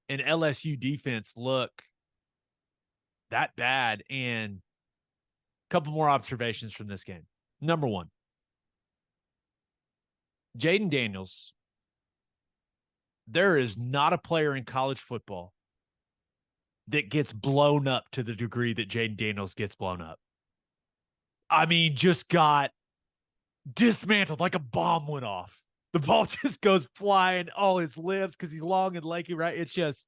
LSU defense look that bad. And a couple more observations from this game. Number one, Jaden Daniels. There is not a player in college football that gets blown up to the degree that Jaden Daniels gets blown up. I mean, just got dismantled like a bomb went off. The ball just goes flying all his limbs because he's long and lanky, right? It's just,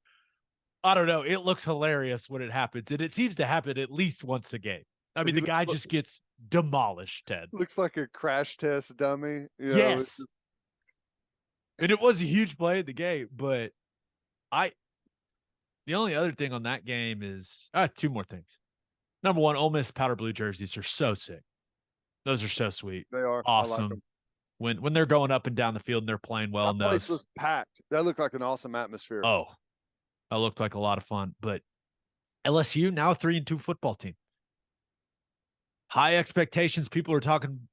I don't know. It looks hilarious when it happens. And it seems to happen at least once a game. I mean, the guy just gets demolished, Ted. Looks like a crash test dummy. Yes. And it was a huge play in the game, but the only other thing on that game is two more things. Number one, Ole Miss powder blue jerseys are so sick. Those are so sweet. They are awesome. I like when they're going up and down the field and they're playing well. That place was packed. That looked like an awesome atmosphere. Oh, that looked like a lot of fun. But LSU now a 3-2 football team. High expectations. People are talking,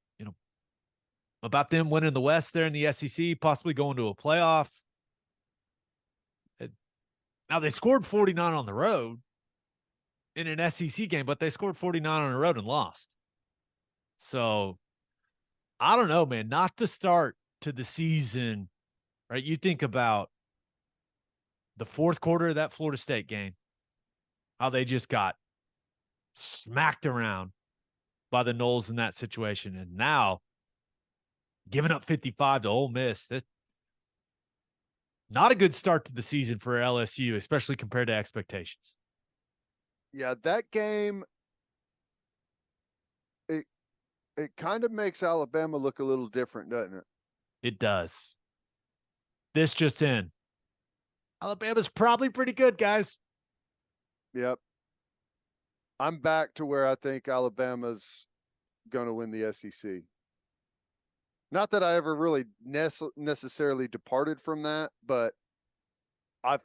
about them winning the West there in the SEC, possibly going to a playoff. Now, they scored 49 on the road in an SEC game, but they scored 49 on the road and lost. So, I don't know, man. Not the start to the season, right? You think about the fourth quarter of that Florida State game, how they just got smacked around by the Noles in that situation. And now, giving up 55 to Ole Miss, that's not a good start to the season for LSU, especially compared to expectations. Yeah, that game, it kind of makes Alabama look a little different, doesn't it? It does. This just in. Alabama's probably pretty good, guys. Yep. I'm back to where I think Alabama's going to win the SEC. Not that I ever really necessarily departed from that, but I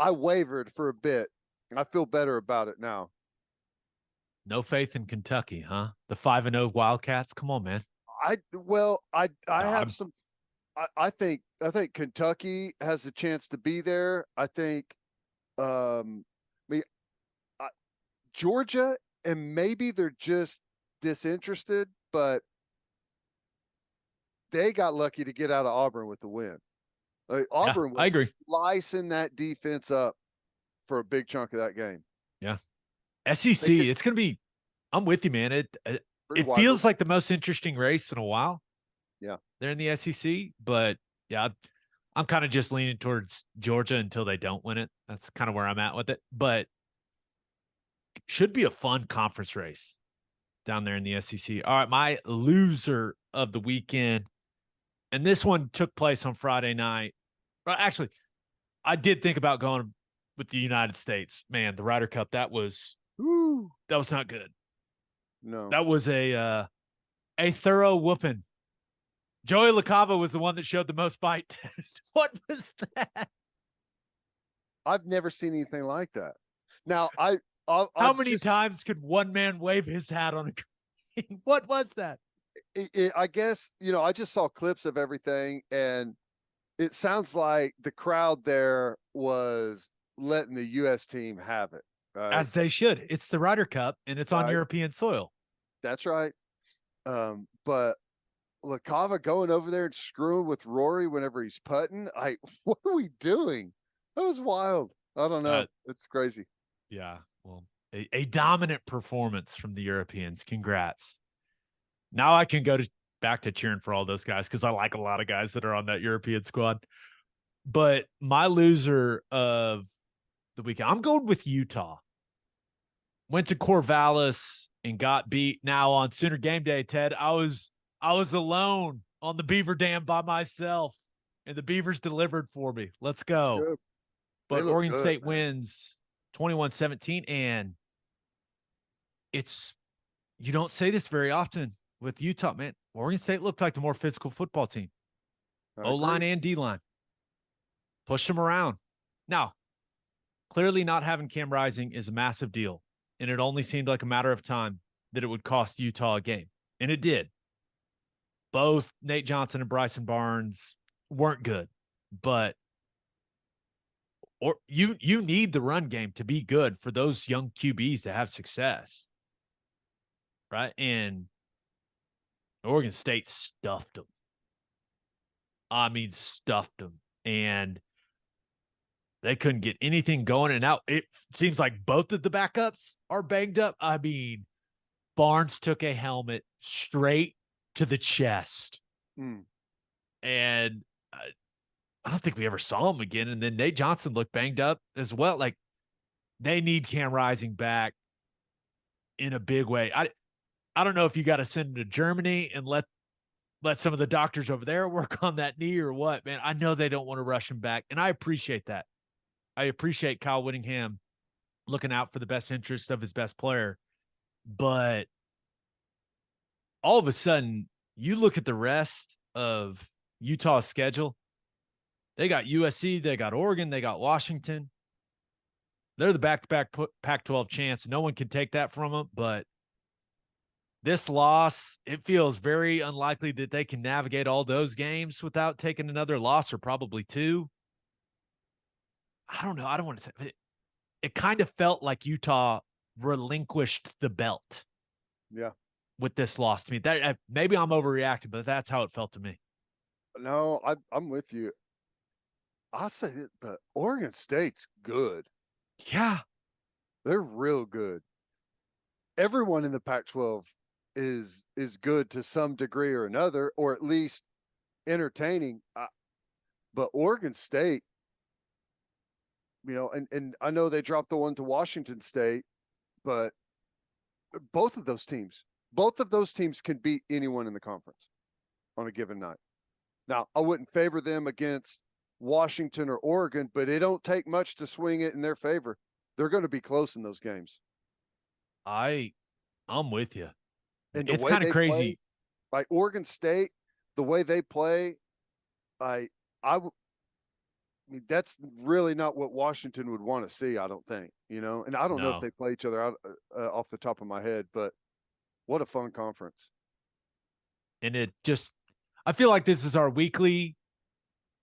wavered for a bit. I feel better about it now. No faith in Kentucky, huh? The 5-0 Wildcats. Come on, man. I think Kentucky has a chance to be there. I think, Georgia, and maybe they're just disinterested, but they got lucky to get out of Auburn with the win. Auburn I agree. was slicing that defense up for a big chunk of that game. Yeah. SEC, it's going to be, I'm with you, man. It feels like the most interesting race in a while. Yeah. They're in the SEC, but yeah, I'm kind of just leaning towards Georgia until they don't win it. That's kind of where I'm at with it. But should be a fun conference race down there in the SEC. All right, my loser of the weekend, and this one took place on Friday night. Actually, I did think about going with the United States. Man, the Ryder Cup, that was not good. No. That was a thorough whooping. Joey LaCava was the one that showed the most fight. What was that? I've never seen anything like that. Now, how many times could one man wave his hat on a green? What was that? I guess, I just saw clips of everything, and it sounds like the crowd there was letting the U.S. team have it. Right? As they should. It's the Ryder Cup, and it's on European soil. That's right. But LaCava going over there and screwing with Rory whenever he's putting, what are we doing? That was wild. I don't know. It's crazy. Yeah. Well, a dominant performance from the Europeans. Congrats. Now I can go back to cheering for all those guys because I like a lot of guys that are on that European squad. But my loser of the weekend, I'm going with Utah. Went to Corvallis and got beat. Now on Sooner Game Day, Ted, I was alone on the Beaver Dam by myself, and the Beavers delivered for me. Let's go. Good. But Oregon State wins 21-17, and you don't say this very often with Utah, man. Oregon State looked like the more physical football team. O-line and D-line. Pushed them around. Now, clearly not having Cam Rising is a massive deal, and it only seemed like a matter of time that it would cost Utah a game, and it did. Both Nate Johnson and Bryson Barnes weren't good, but you need the run game to be good for those young QBs to have success, right? And Oregon State stuffed them. I mean, stuffed them, and they couldn't get anything going. And now it seems like both of the backups are banged up. I mean, Barnes took a helmet straight to the chest. And I don't think we ever saw him again. And then Nate Johnson looked banged up as well. Like, they need Cam Rising back in a big way. I don't know if you got to send him to Germany and let some of the doctors over there work on that knee or what, man. I know they don't want to rush him back, and I appreciate that. I appreciate Kyle Whittingham looking out for the best interest of his best player. But all of a sudden, you look at the rest of Utah's schedule. They got USC, they got Oregon, they got Washington. They're the back-to-back Pac-12 champs. No one can take that from them, but This loss, it feels very unlikely that they can navigate all those games without taking another loss or probably two. I don't know. I don't want to say it kind of felt like Utah relinquished the belt Yeah. with this loss to me. That maybe I'm overreacting, but that's how it felt to me. No, I'm with you. I'll say it, but Oregon State's good. Yeah. They're real good. Everyone in the Pac-12 is good to some degree or another, or at least entertaining. But Oregon State, and I know they dropped the one to Washington State, but both of those teams can beat anyone in the conference on a given night. Now, I wouldn't favor them against Washington or Oregon, but it don't take much to swing it in their favor. They're going to be close in those games. I'm with you. And the It's way kind of they crazy. play, like Oregon State, the way they play, I mean, that's really not what Washington would want to see, I don't think, and I don't know if No. they play each other out off the top of my head, but what a fun conference. And I feel like this is our weekly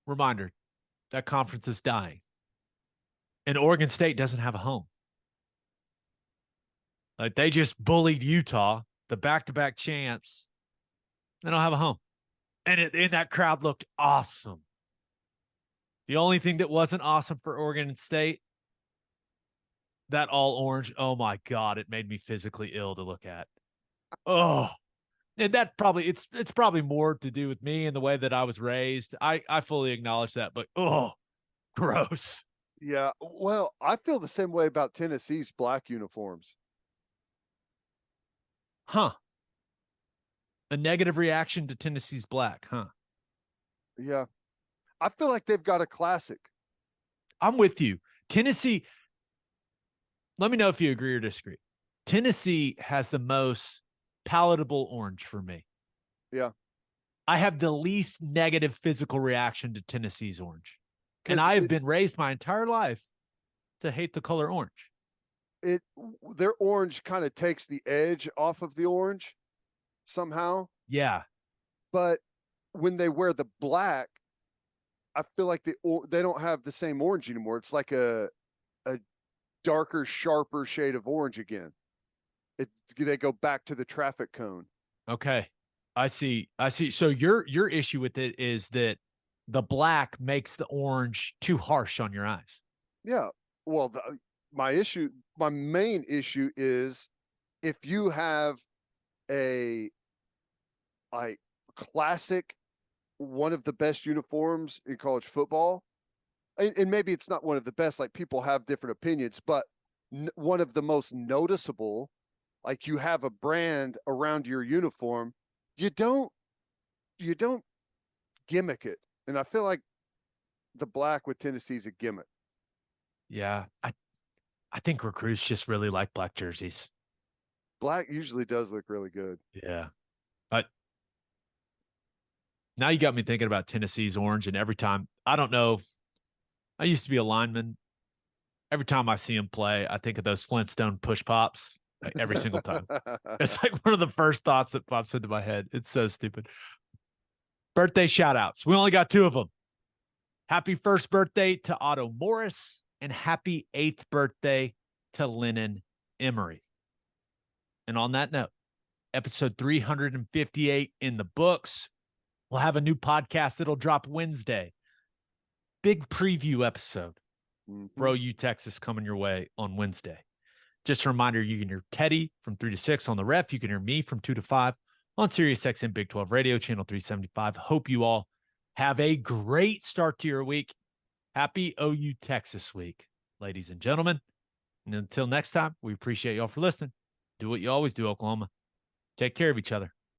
reminder that conference is dying. And Oregon State doesn't have a home. Like they just bullied Utah, the back-to-back champs. They don't have a home. And that crowd looked awesome. The only thing that wasn't awesome for Oregon State, that all orange, oh my God, it made me physically ill to look at. Oh, and that probably it's probably more to do with me and the way that I was raised. I fully acknowledge that, but gross. Yeah, well, I feel the same way about Tennessee's black uniforms. Huh. A negative reaction to Tennessee's black, huh? Yeah. I feel like they've got a classic. I'm with you. Tennessee, let me know if you agree or disagree. Tennessee has the most palatable orange for me. Yeah. I have the least negative physical reaction to Tennessee's orange. And I have been raised my entire life to hate the color orange. Their orange kind of takes the edge off of the orange somehow. Yeah. But when they wear the black, I feel like they don't have the same orange anymore. It's like a darker, sharper shade of orange again. They go back to the traffic cone. Okay. I see. So your issue with it is that the black makes the orange too harsh on your eyes. Yeah. Well, my main issue is if you have a classic, one of the best uniforms in college football, and maybe it's not one of the best, like people have different opinions, but one of the most noticeable, like you have a brand around your uniform, you don't gimmick it. And I feel like the black with Tennessee's a gimmick. Yeah. I think recruits just really like black jerseys. Black usually does look really good. Yeah. But now you got me thinking about Tennessee's orange, and every time, I don't know, I used to be a lineman. Every time I see him play, I think of those Flintstone push pops, like every single time. It's like one of the first thoughts that pops into my head. It's so stupid. Birthday shout outs. We only got 2 of them. Happy first birthday to Otto Morris, and happy 8th birthday to Lennon Emery. And on that note, episode 358 in the books. We'll have a new podcast that'll drop Wednesday. Big preview episode for OU Texas coming your way on Wednesday. Just a reminder, you can hear Teddy from 3 to 6 on the ref. You can hear me from 2 to 5 on SiriusXM Big 12 Radio, channel 375. Hope you all have a great start to your week. Happy OU Texas week, ladies and gentlemen. And until next time, we appreciate y'all for listening. Do what you always do, Oklahoma. Take care of each other.